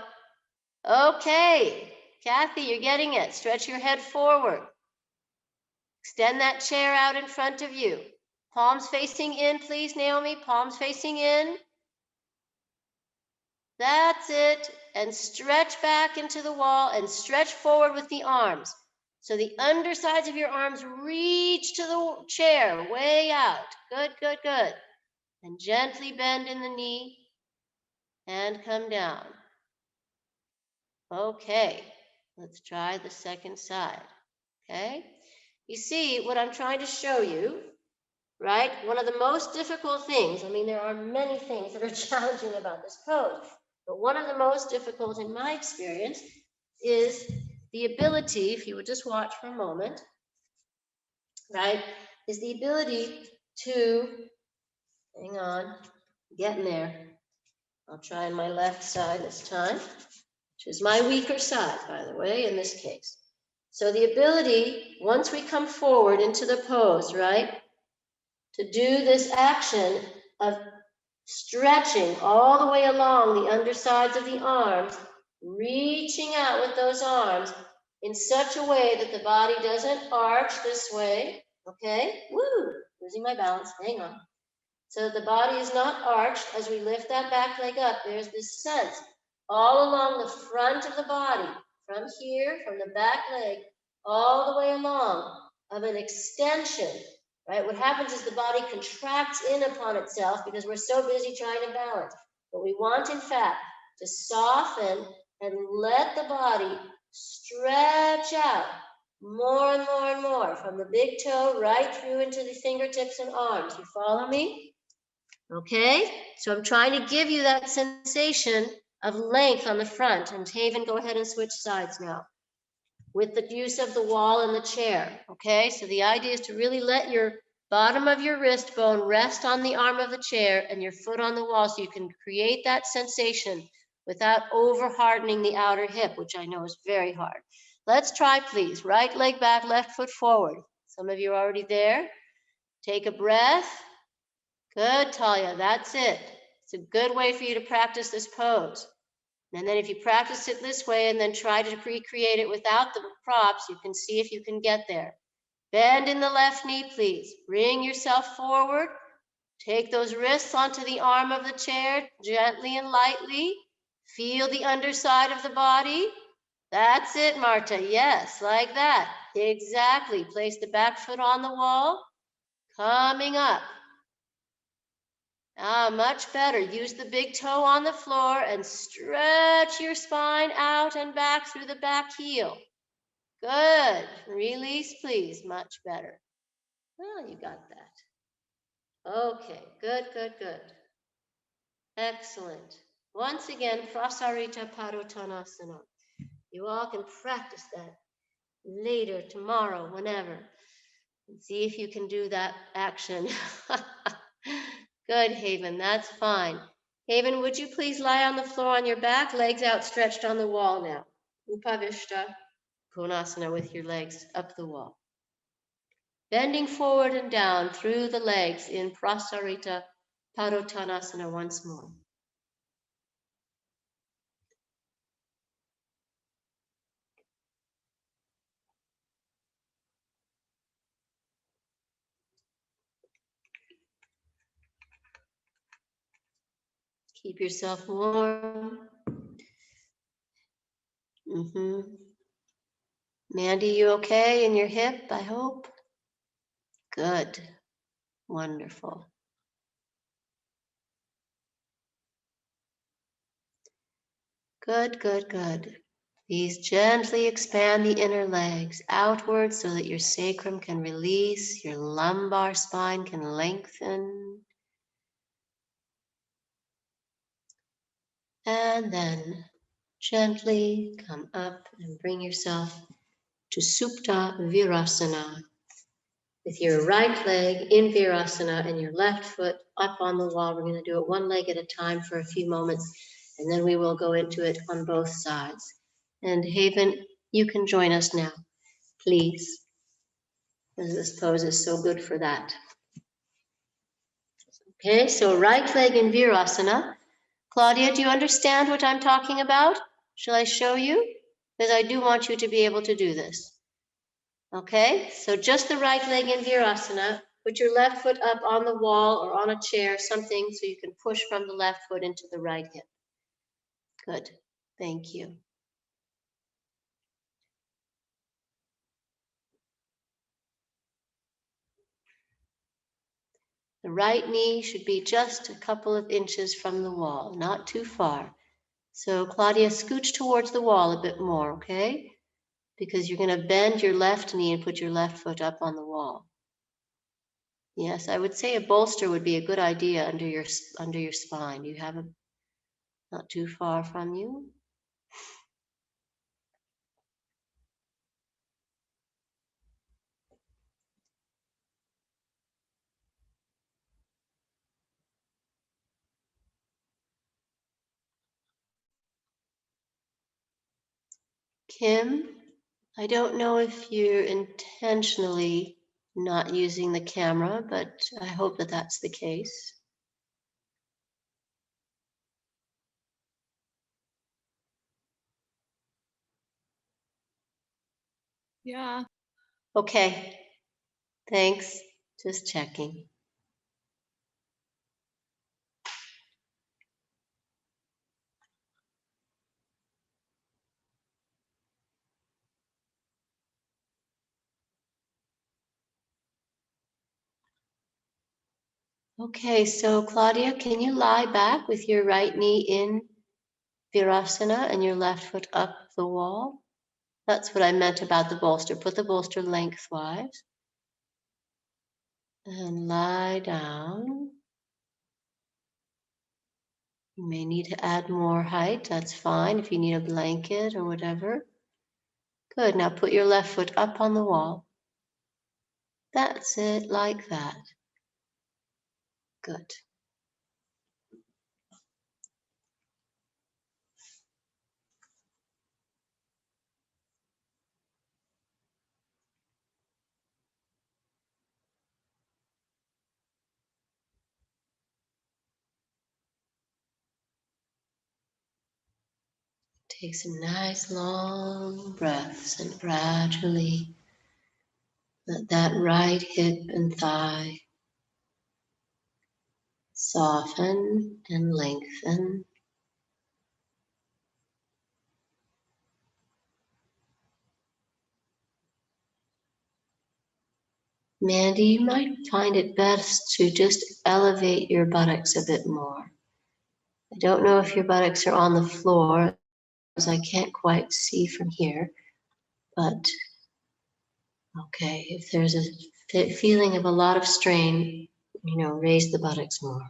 Okay. Kathy, you're getting it. Stretch your head forward. Extend that chair out in front of you. Palms facing in, please, Naomi. Palms facing in. That's it. And stretch back into the wall and stretch forward with the arms. So the undersides of your arms reach to the chair, way out. Good, good, good. And gently bend in the knee and come down. Okay, let's try the second side. Okay, you see what I'm trying to show you, right? One of the most difficult things, I mean, there are many things that are challenging about this pose, but one of the most difficult in my experience is the ability, if you would just watch for a moment, right, is the ability to, hang on, getting there. I'll try on my left side this time, which is my weaker side, by the way, in this case. So the ability, once we come forward into the pose, right, to do this action of stretching all the way along the undersides of the arms, reaching out with those arms in such a way that the body doesn't arch this way, okay? Woo, losing my balance, hang on. So that the body is not arched as we lift that back leg up. There's this sense all along the front of the body, from here, from the back leg, all the way along, of an extension, right? What happens is the body contracts in upon itself because we're so busy trying to balance. But we want, in fact, to soften and let the body stretch out more and more and more, from the big toe right through into the fingertips and arms. You follow me? Okay, so I'm trying to give you that sensation of length on the front. And Haven, go ahead and switch sides now with the use of the wall and the chair. Okay, so the idea is to really let your bottom of your wrist bone rest on the arm of the chair and your foot on the wall, so you can create that sensation without over hardening the outer hip, which I know is very hard. Let's try, please. Right leg back, left foot forward. Some of you are already there. Take a breath. Good, Talia, that's it. It's a good way for you to practice this pose. And then if you practice it this way and then try to recreate it without the props, you can see if you can get there. Bend in the left knee, please. Bring yourself forward. Take those wrists onto the arm of the chair, gently and lightly. Feel the underside of the body. That's it, Marta. Yes, like that. Exactly. Place the back foot on the wall. Coming up. Much better. Use the big toe on the floor and stretch your spine out and back through the back heel. Good. Release, please. Much better. Well, you got that. Okay. Good, good, good. Excellent. Once again, Prasarita Padottanasana. You all can practice that later, tomorrow, whenever. And see if you can do that action. Good, Haven, that's fine. Haven, would you please lie on the floor on your back, legs outstretched on the wall now. Upavishta Konasana with your legs up the wall. Bending forward and down through the legs in Prasarita Padottanasana once more. Keep yourself warm. Mandy, you okay in your hip, I hope? Good. Wonderful. Good, good, good. Please gently expand the inner legs outward so that your sacrum can release, your lumbar spine can lengthen. And then gently come up and bring yourself to Supta Virasana. With your right leg in Virasana and your left foot up on the wall. We're going to do it one leg at a time for a few moments, and then we will go into it on both sides. And Haven, you can join us now, please. This pose is so good for that. Okay, so right leg in Virasana. Claudia, do you understand what I'm talking about? Shall I show you? Because I do want you to be able to do this. Okay, so just the right leg in Virasana. Put your left foot up on the wall or on a chair, something so you can push from the left foot into the right hip. Good, thank you. The right knee should be just a couple of inches from the wall, not too far. So Claudia, scooch towards the wall a bit more, okay? Because you're going to bend your left knee and put your left foot up on the wall. Yes, I would say a bolster would be a good idea under your spine. You have a not too far from you. Kim, I don't know if you're intentionally not using the camera, but I hope that that's the case. Yeah. Okay, thanks. Just checking. Okay, so Claudia, can you lie back with your right knee in Virasana and your left foot up the wall? That's what I meant about the bolster. Put the bolster lengthwise and lie down. You may need to add more height. That's fine if you need a blanket or whatever. Good. Now put your left foot up on the wall. That's it, like that. Good. Take some nice long breaths and gradually let that right hip and thigh soften and lengthen. Mandy, you might find it best to just elevate your buttocks a bit more. I don't know if your buttocks are on the floor, as I can't quite see from here, but okay, if there's a feeling of a lot of strain, raise the buttocks more.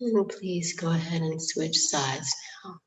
And please go ahead and switch sides now.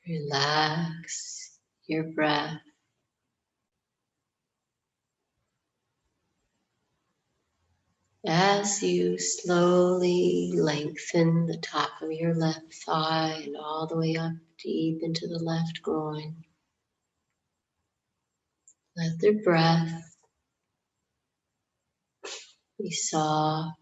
Relax your breath. As you slowly lengthen the top of your left thigh and all the way up deep into the left groin, let the breath be soft.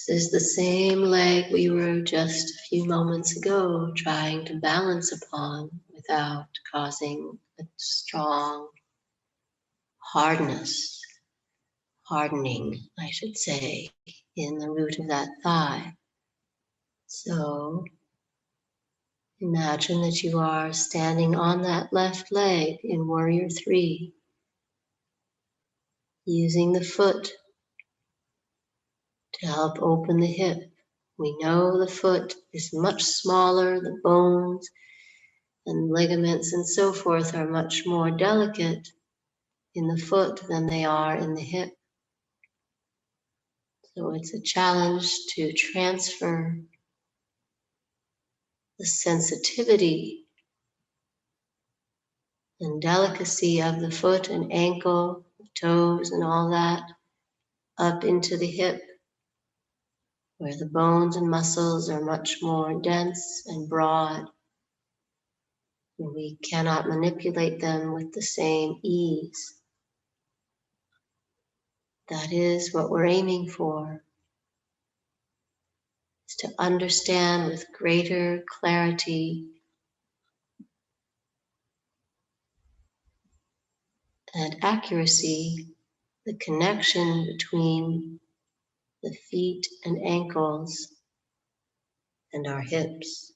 This is the same leg we were just a few moments ago trying to balance upon without causing a strong hardening, I should say, in the root of that thigh. So imagine that you are standing on that left leg in Warrior 3, using the foot to help open the hip. We know the foot is much smaller, the bones and ligaments and so forth are much more delicate in the foot than they are in the hip. So it's a challenge to transfer the sensitivity and delicacy of the foot and ankle, toes and all that up into the hip, where the bones and muscles are much more dense and broad. And we cannot manipulate them with the same ease. That is what we're aiming for, is to understand with greater clarity and accuracy the connection between the feet and ankles and our hips.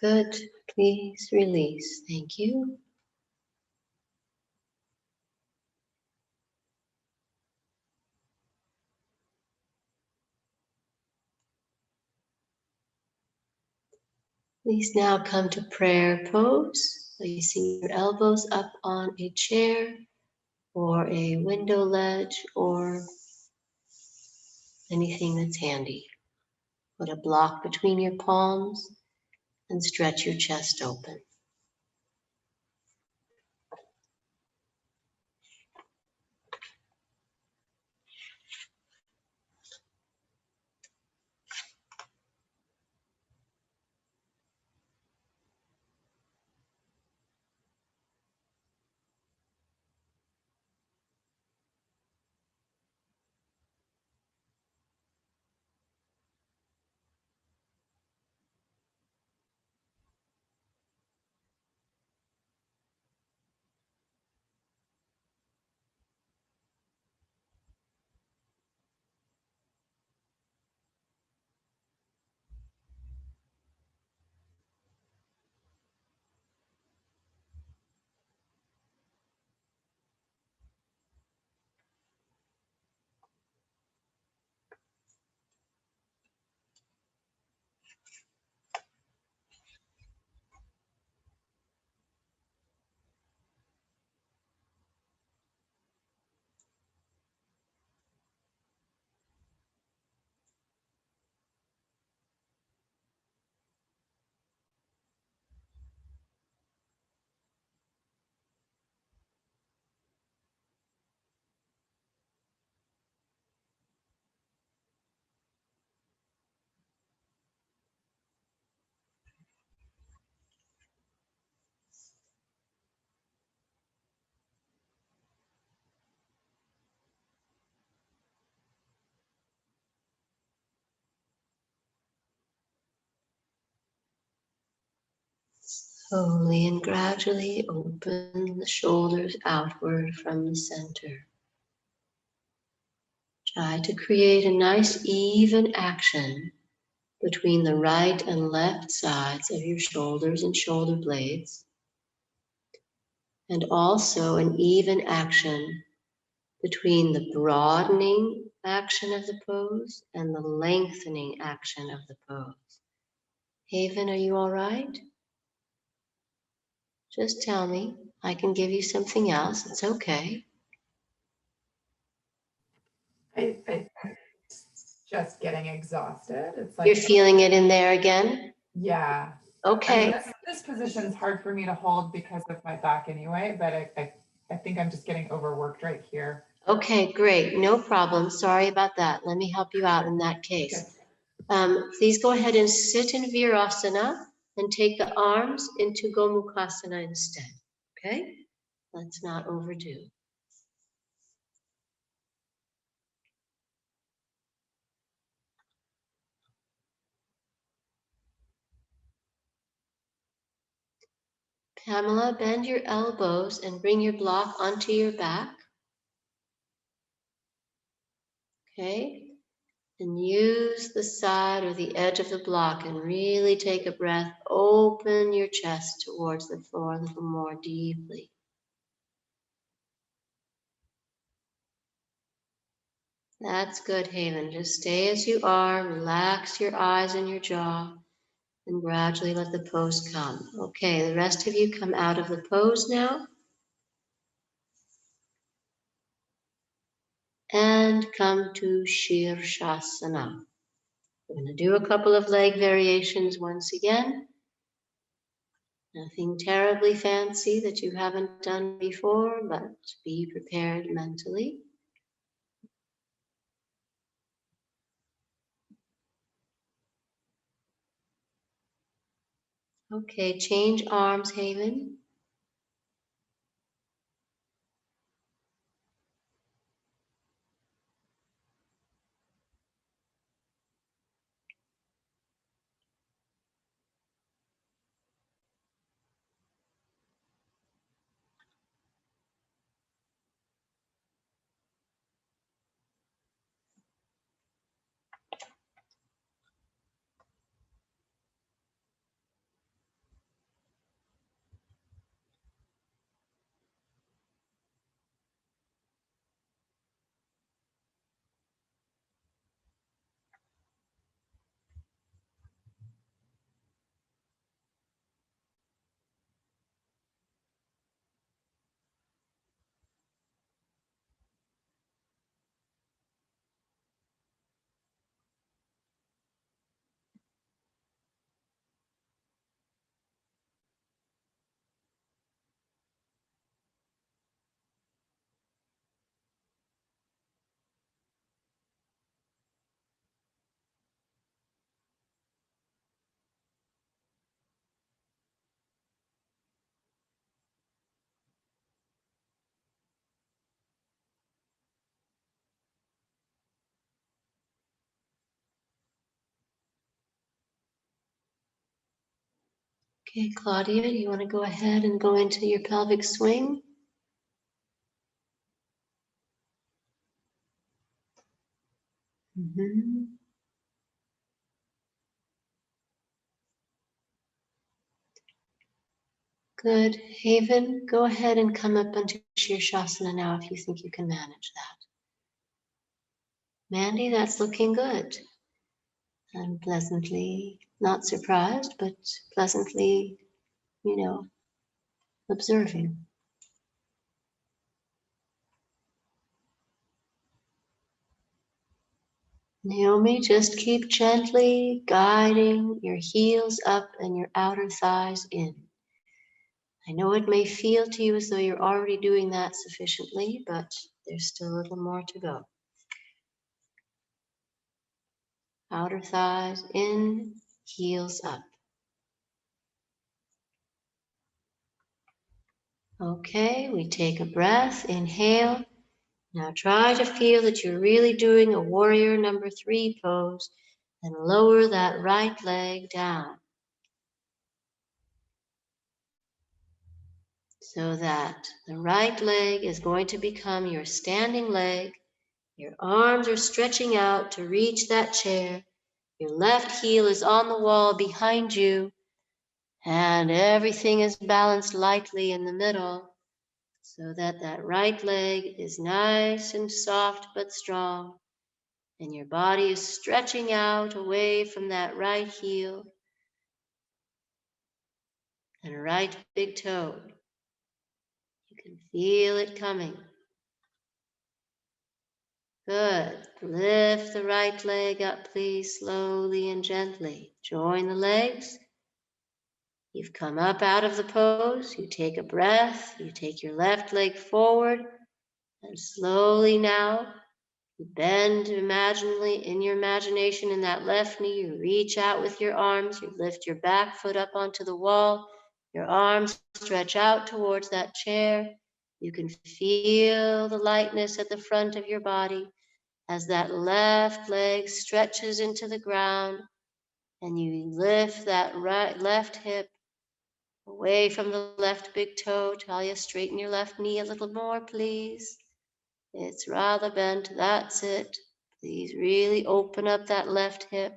Good. Please release. Thank you. Please now come to prayer pose, placing your elbows up on a chair or a window ledge or anything that's handy. Put a block between your palms and stretch your chest open. Slowly and gradually open the shoulders outward from the center. Try to create a nice even action between the right and left sides of your shoulders and shoulder blades, and also an even action between the broadening action of the pose and the lengthening action of the pose. Haven, are you all right? Just tell me. I can give you something else. It's okay. I just getting exhausted. It's You're like, feeling it in there again? yeah. Okay. This position is hard for me to hold because of my back anyway, but I think I'm just getting overworked right here. Okay, great. No problem. Sorry about that. Let me help you out in that case. Please go ahead and sit in Virasana and take the arms into Gomukhasana instead. Okay? Let's not overdo. Pamela, bend your elbows and bring your block onto your back. Okay? And use the side or the edge of the block and really take a breath. Open your chest towards the floor a little more deeply. That's good, Haven. Just stay as you are. Relax your eyes and your jaw. And gradually let the pose come. Okay, the rest of you come out of the pose now. And come to Shirshasana. We're going to do a couple of leg variations once again. Nothing terribly fancy that you haven't done before, but be prepared mentally. Okay, change arms, Haven. Okay, Claudia, you want to go ahead and go into your pelvic swing? Mm-hmm. Good. Haven, go ahead and come up into Shirshasana now if you think you can manage that. Mandy, that's looking good. I'm pleasantly, not surprised, but pleasantly, observing. Naomi, just keep gently guiding your heels up and your outer thighs in. I know it may feel to you as though you're already doing that sufficiently, but there's still a little more to go. Outer thighs in, heels up. Okay, we take a breath, inhale. Now try to feel that you're really doing a warrior number 3 pose and lower that right leg down. so that the right leg is going to become your standing leg. Your arms are stretching out to reach that chair. Your left heel is on the wall behind you, and everything is balanced lightly in the middle so that that right leg is nice and soft but strong, and your body is stretching out away from that right heel and right big toe. You can feel it coming. Good. Lift the right leg up, please, slowly and gently. Join the legs. You've come up out of the pose. You take a breath. You take your left leg forward, and slowly now you bend imaginally in your imagination in that left knee. You reach out with your arms. You lift your back foot up onto the wall. Your arms stretch out towards that chair. You can feel the lightness at the front of your body as that left leg stretches into the ground, and you lift that right left hip away from the left big toe. Talia, straighten your left knee a little more, please. It's rather bent. That's it. Please really open up that left hip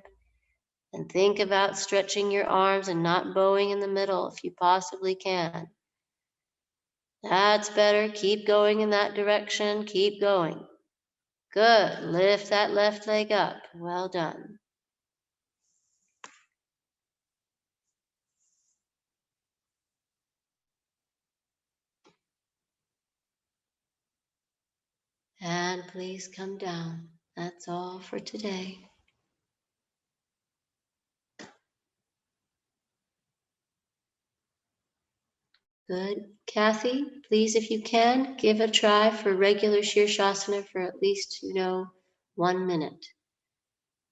and think about stretching your arms and not bowing in the middle if you possibly can. That's better. Keep going in that direction. Keep going. Good. Lift that left leg up. Well done. And please come down. That's all for today. Good. Kathy, please, if you can, give a try for regular Shirshasana for at least, 1 minute.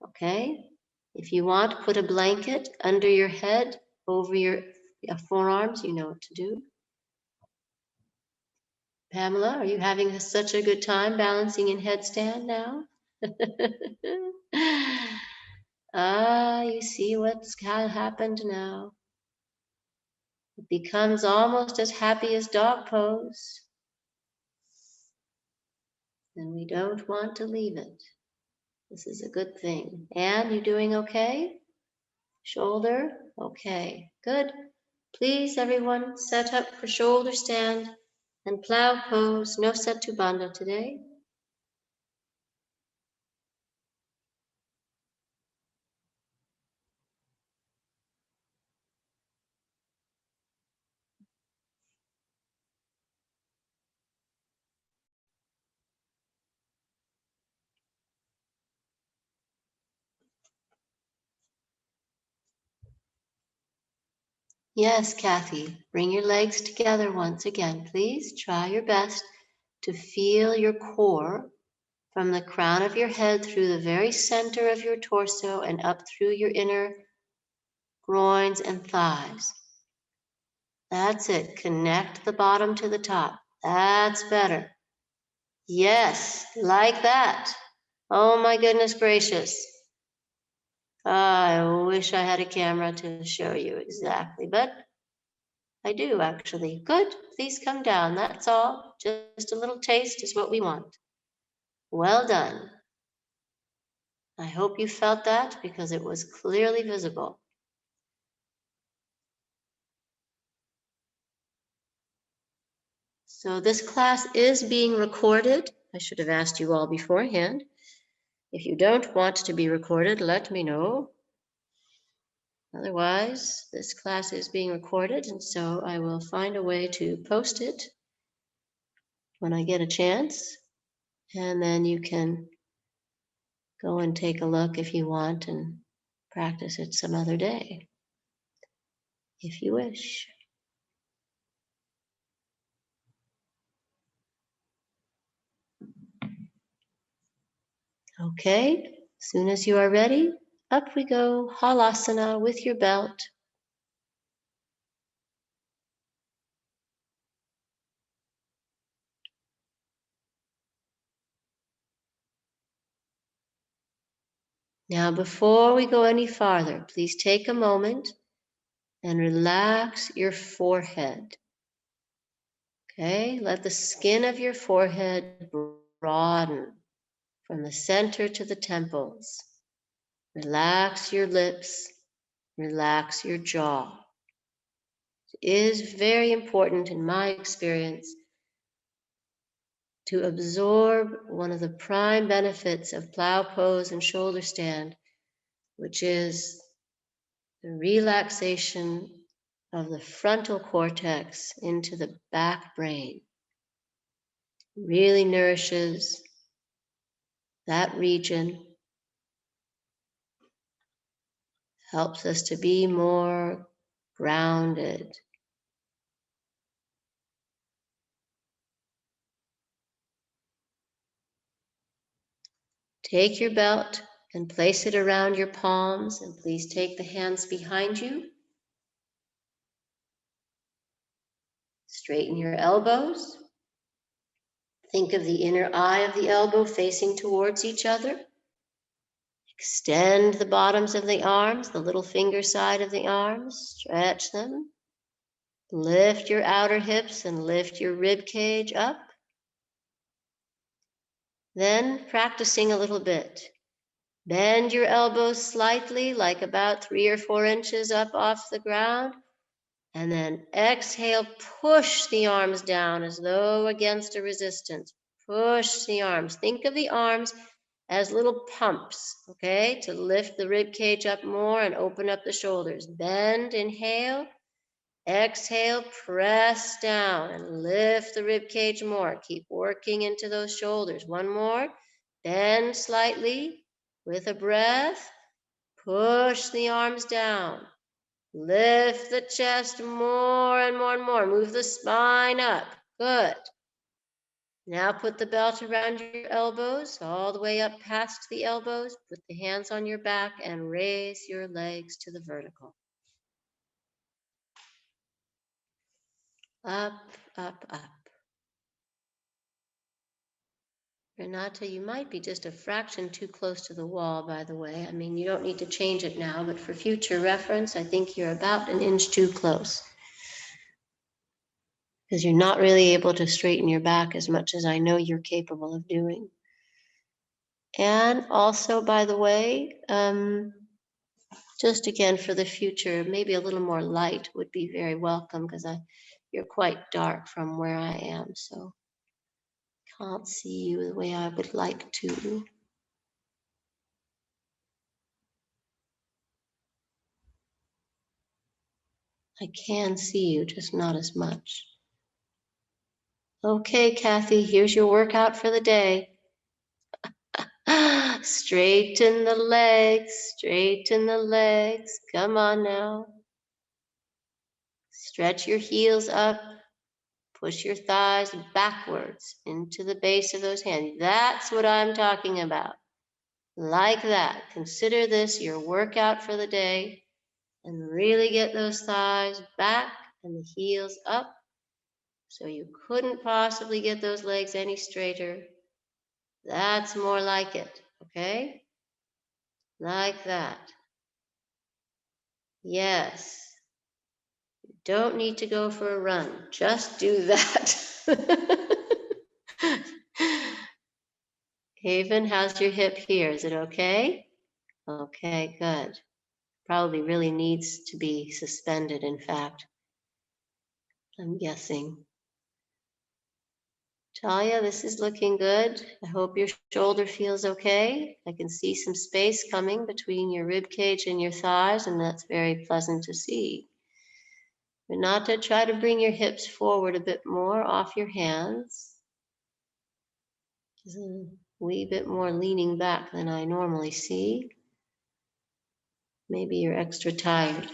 Okay? If you want, put a blanket under your head, over your forearms. You know what to do. Pamela, are you having such a good time balancing in headstand now? You see what's happened now. It becomes almost as happy as dog pose. And we don't want to leave it. This is a good thing. Anne, you doing okay? Shoulder? Okay, good. Please, everyone, set up for shoulder stand and plow pose. No Setu Bandha today. Yes, Kathy, bring your legs together once again, please. Try your best to feel your core from the crown of your head through the very center of your torso and up through your inner groins and thighs. That's it. Connect the bottom to the top. That's better. Yes, like that. Oh my goodness gracious. I wish I had a camera to show you exactly, but I do actually. Good. Please come down. That's all. Just a little taste is what we want. Well done. I hope you felt that because it was clearly visible. So this class is being recorded. I should have asked you all beforehand. If you don't want to be recorded, let me know. Otherwise, this class is being recorded, and so I will find a way to post it when I get a chance. And then you can go and take a look if you want and practice it some other day, if you wish. Okay, as soon as you are ready, up we go, Halasana with your belt. Now, before we go any farther, please take a moment and relax your forehead. Okay, let the skin of your forehead broaden from the center to the temples. Relax your lips, relax your jaw. It is very important, in my experience, to absorb one of the prime benefits of plow pose and shoulder stand, which is the relaxation of the frontal cortex into the back brain. Really nourishes that region, helps us to be more grounded. Take your belt and place it around your palms, and please take the hands behind you. Straighten your elbows. Think of the inner eye of the elbow facing towards each other. Extend the bottoms of the arms, the little finger side of the arms, stretch them. Lift your outer hips and lift your rib cage up. Then practicing a little bit. Bend your elbows slightly, like about 3 or 4 inches up off the ground. And then exhale, push the arms down as though against a resistance. Push the arms. Think of the arms as little pumps, okay, to lift the rib cage up more and open up the shoulders. Bend, inhale. Exhale, press down and lift the rib cage more. Keep working into those shoulders. One more. Bend slightly with a breath. Push the arms down. Lift the chest more and more and more. Move the spine up. Good. Now put the belt around your elbows, all the way up past the elbows. Put the hands on your back and raise your legs to the vertical. Up, up, up. Renata, you might be just a fraction too close to the wall, by the way. I mean, you don't need to change it now, but for future reference, I think you're about an inch too close. Because you're not really able to straighten your back as much as I know you're capable of doing. And also, by the way, just again for the future, maybe a little more light would be very welcome, because you're quite dark from where I am, so can't see you the way I would like to. I can see you, just not as much. Okay, Kathy, here's your workout for the day. Straighten the legs, straighten the legs. Come on now. Stretch your heels up. Push your thighs backwards into the base of those hands. That's what I'm talking about. Like that. Consider this your workout for the day, and really get those thighs back and the heels up. So you couldn't possibly get those legs any straighter. That's more like it, okay? Like that. Yes. You don't need to go for a run. Just do that. Haven, how's your hip here? Is it okay? Okay, good. Probably really needs to be suspended, in fact. I'm guessing. Talia, this is looking good. I hope your shoulder feels okay. I can see some space coming between your rib cage and your thighs, and that's very pleasant to see. Renata, try to bring your hips forward a bit more off your hands. Just a wee bit more leaning back than I normally see. Maybe you're extra tired.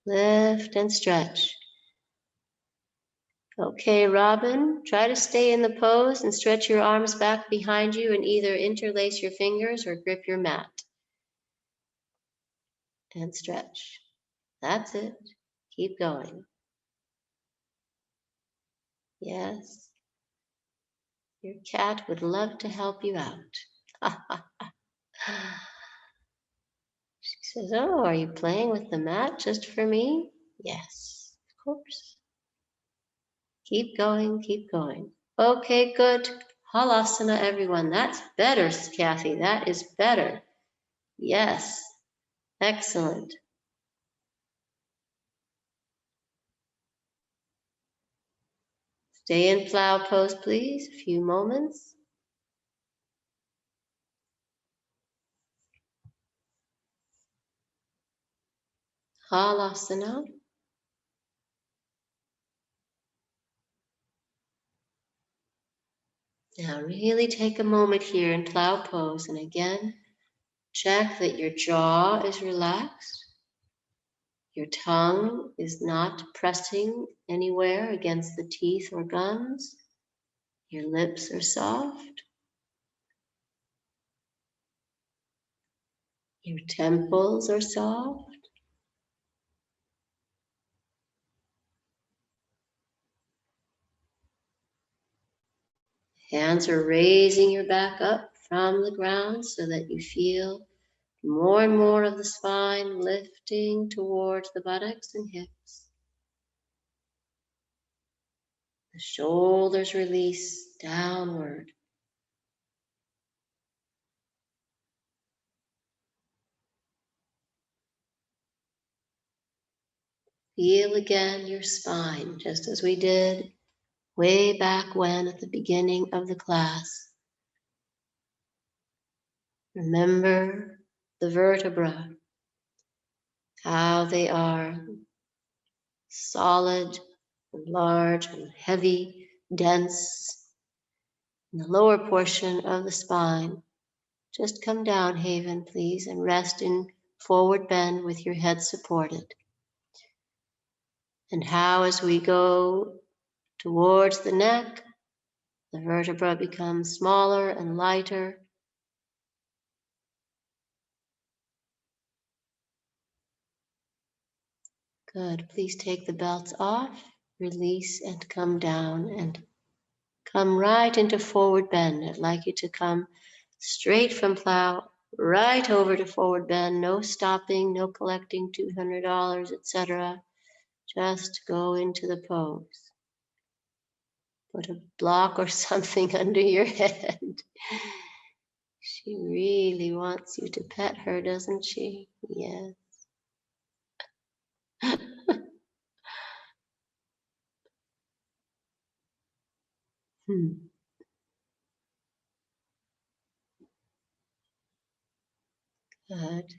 Lift and stretch. Okay, Robin, try to stay in the pose and stretch your arms back behind you and either interlace your fingers or grip your mat. And stretch. That's it. Keep going. Yes. Your cat would love to help you out. She says, oh, are you playing with the mat just for me? Yes, Oops. Keep going, keep going. Okay, good. Halasana, everyone. That's better, Kathy. That is better. Yes. Excellent. Stay in plow pose, please. A few moments. Halasana. Now really take a moment here in plow pose, and again, check that your jaw is relaxed. Your tongue is not pressing anywhere against the teeth or gums. Your lips are soft. Your temples are soft. Hands are raising your back up from the ground so that you feel more and more of the spine lifting towards the buttocks and hips. The shoulders release downward. Feel again your spine, just as we did way back when at the beginning of the class. Remember the vertebra, how they are solid and large and heavy, dense. In the lower portion of the spine, just come down, Haven, please, and rest in forward bend with your head supported. And how, as we go towards the neck, the vertebra becomes smaller and lighter. Good. Please take the belts off, release, and come down, and come right into forward bend. I'd like you to come straight from plow right over to forward bend. No stopping, no collecting $200, etc. Just go into the pose. Put a block or something under your head. She really wants you to pet her, doesn't she? Yes. Good.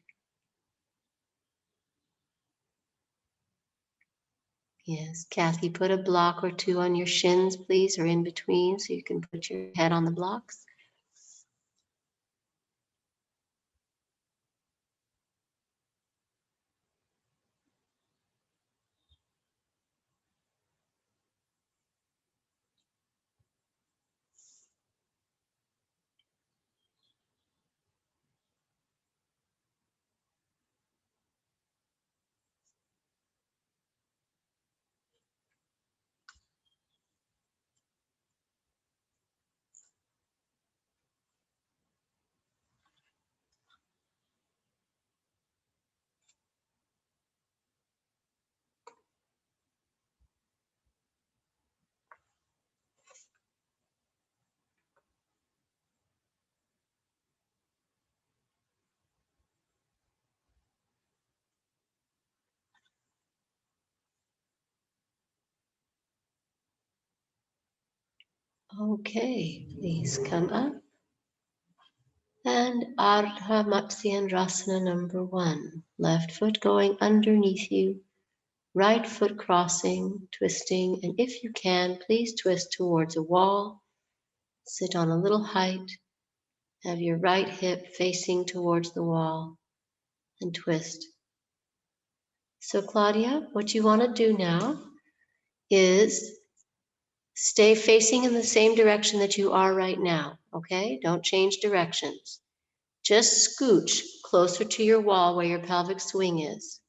Yes, Kathy, put a block or two on your shins, please, or in between, so you can put your head on the blocks. Okay, please come up. And Ardha Matsyendrasana number 1. Left foot going underneath you, right foot crossing, twisting, and if you can, please twist towards a wall. Sit on a little height. Have your right hip facing towards the wall and twist. So Claudia, what you want to do now is stay facing in the same direction that you are right now, okay? Don't change directions. Just scooch closer to your wall where your pelvic swing is.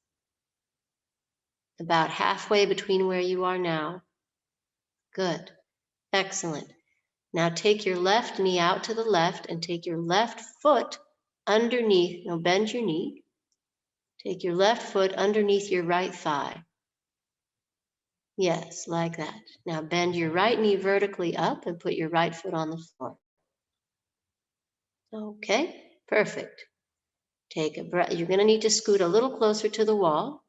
About halfway between where you are now. Good. Excellent. Now take your left knee out to the left and take your left foot underneath. Now bend your knee. Take your left foot underneath your right thigh. Yes, like that. Now bend your right knee vertically up and put your right foot on the floor. Okay, perfect. Take a breath. You're going to need to scoot a little closer to the wall.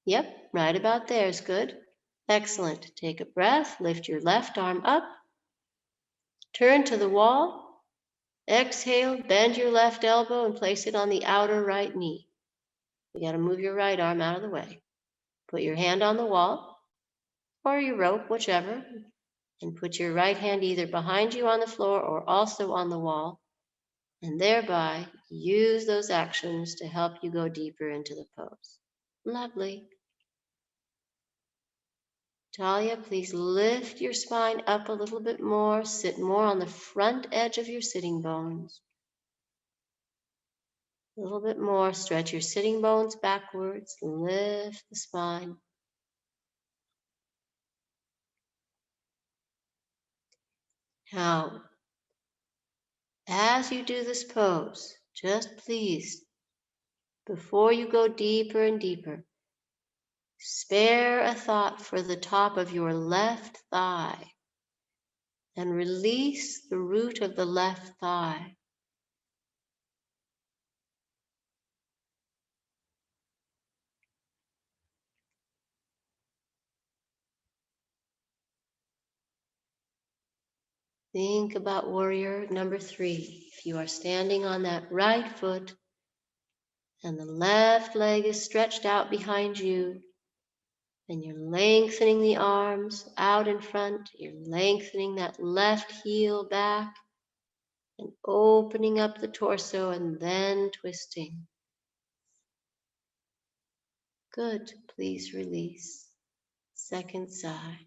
Yep, right about there is good. Excellent. Take a breath. Lift your left arm up. Turn to the wall. Exhale, bend your left elbow and place it on the outer right knee. You got to move your right arm out of the way. Put your hand on the wall or your rope, whichever, and put your right hand either behind you on the floor or also on the wall, and thereby use those actions to help you go deeper into the pose. Lovely. Talia, please lift your spine up a little bit more. Sit more on the front edge of your sitting bones. A little bit more. Stretch your sitting bones backwards. Lift the spine. Now, as you do this pose, just please, before you go deeper and deeper, spare a thought for the top of your left thigh and release the root of the left thigh. Think about warrior number 3. If you are standing on that right foot and the left leg is stretched out behind you, and you're lengthening the arms out in front, you're lengthening that left heel back and opening up the torso and then twisting. Good. Please release. Second side.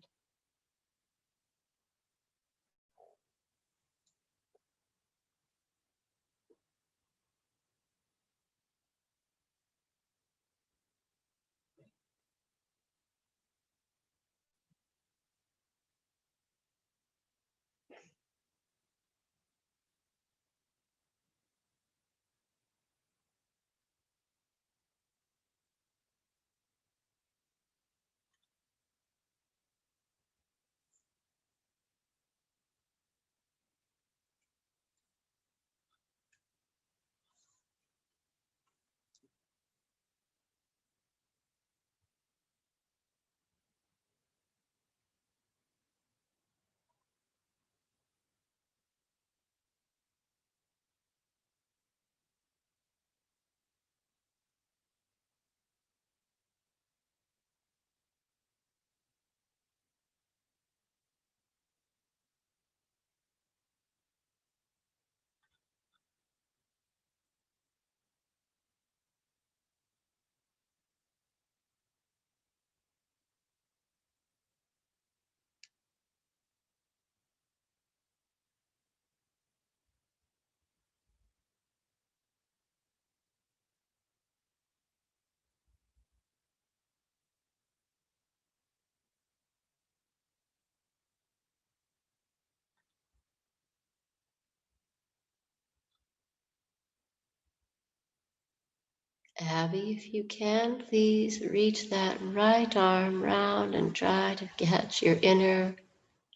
Abby, if you can, please reach that right arm round and try to catch your inner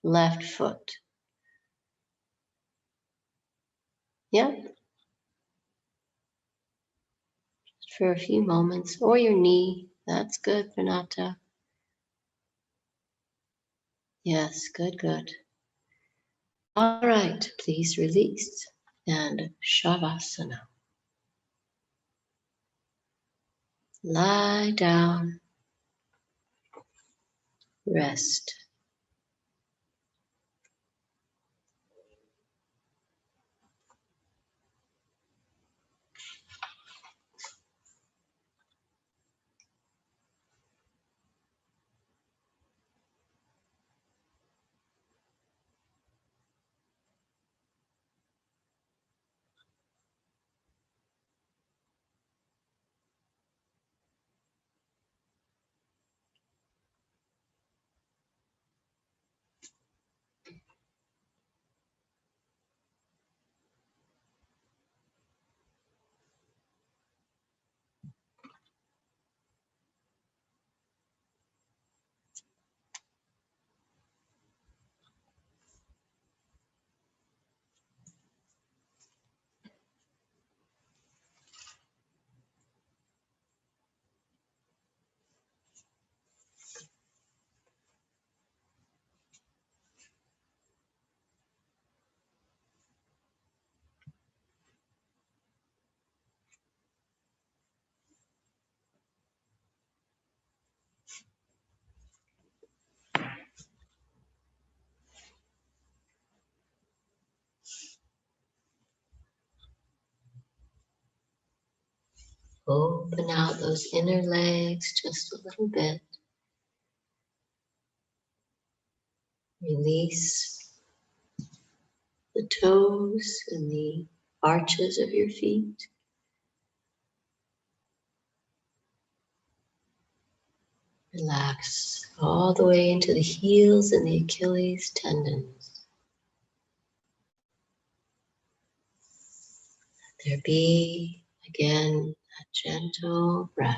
left foot. Yep, for a few moments, or your knee. That's good, Renata. Yes, good, good. All right, please release and Shavasana. Lie down, rest. Open out those inner legs just a little bit. Release the toes and the arches of your feet. Relax all the way into the heels and the Achilles tendons. Let there be, again, a gentle breath.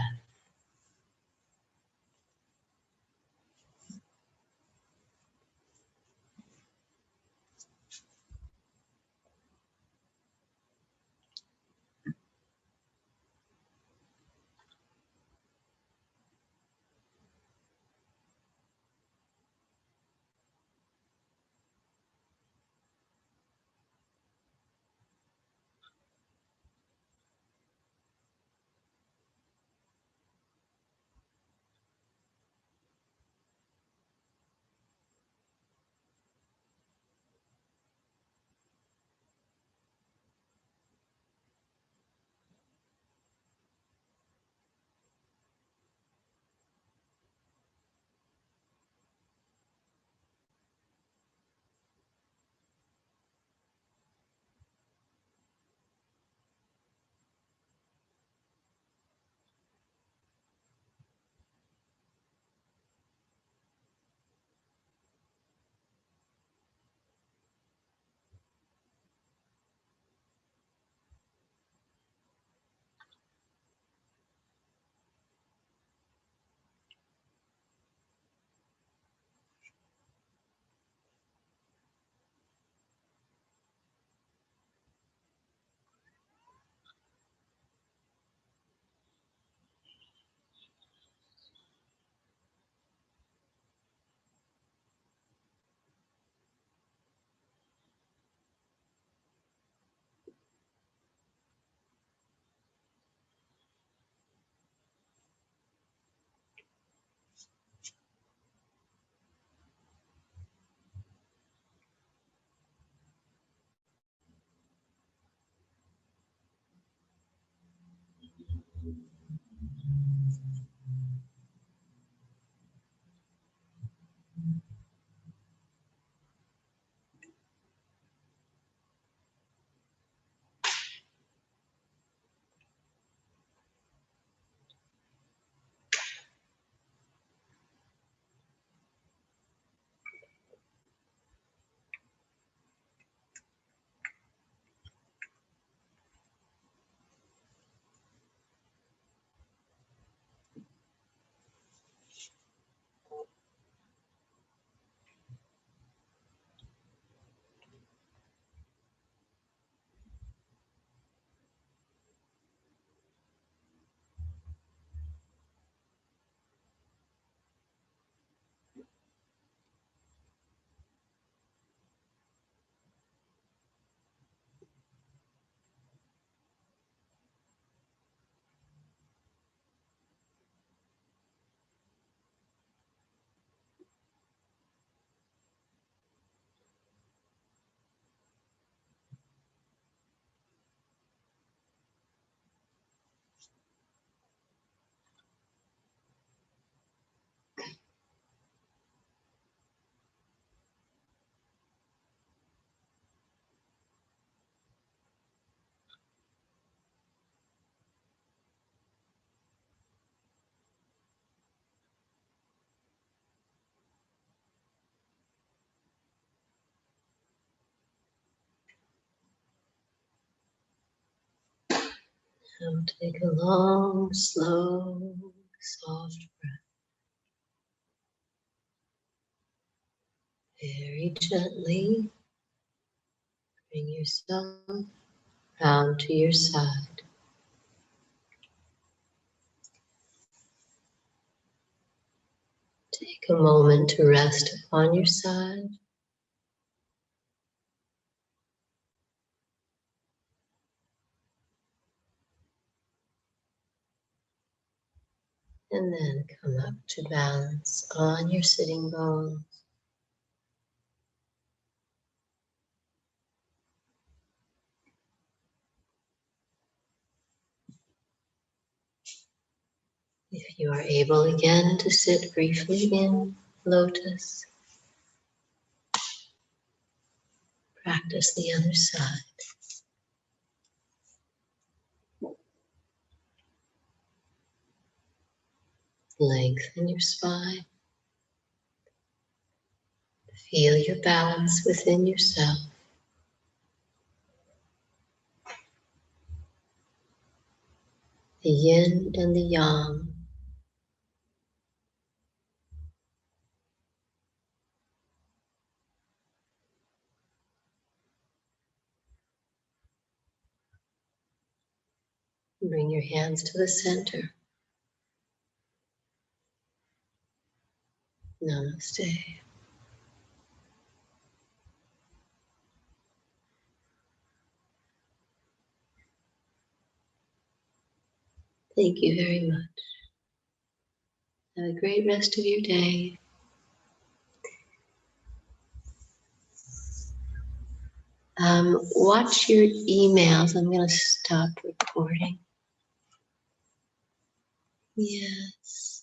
Now take a long, slow, soft breath. Very gently bring yourself round to your side. Take a moment to rest upon your side. And then come up to balance on your sitting bones. If you are able again to sit briefly in lotus, practice the other side. Lengthen your spine. Feel your balance within yourself. The yin and the yang. Bring your hands to the center. Namaste. Thank you very much. Have a great rest of your day. Watch your emails. I'm going to stop recording. Yes.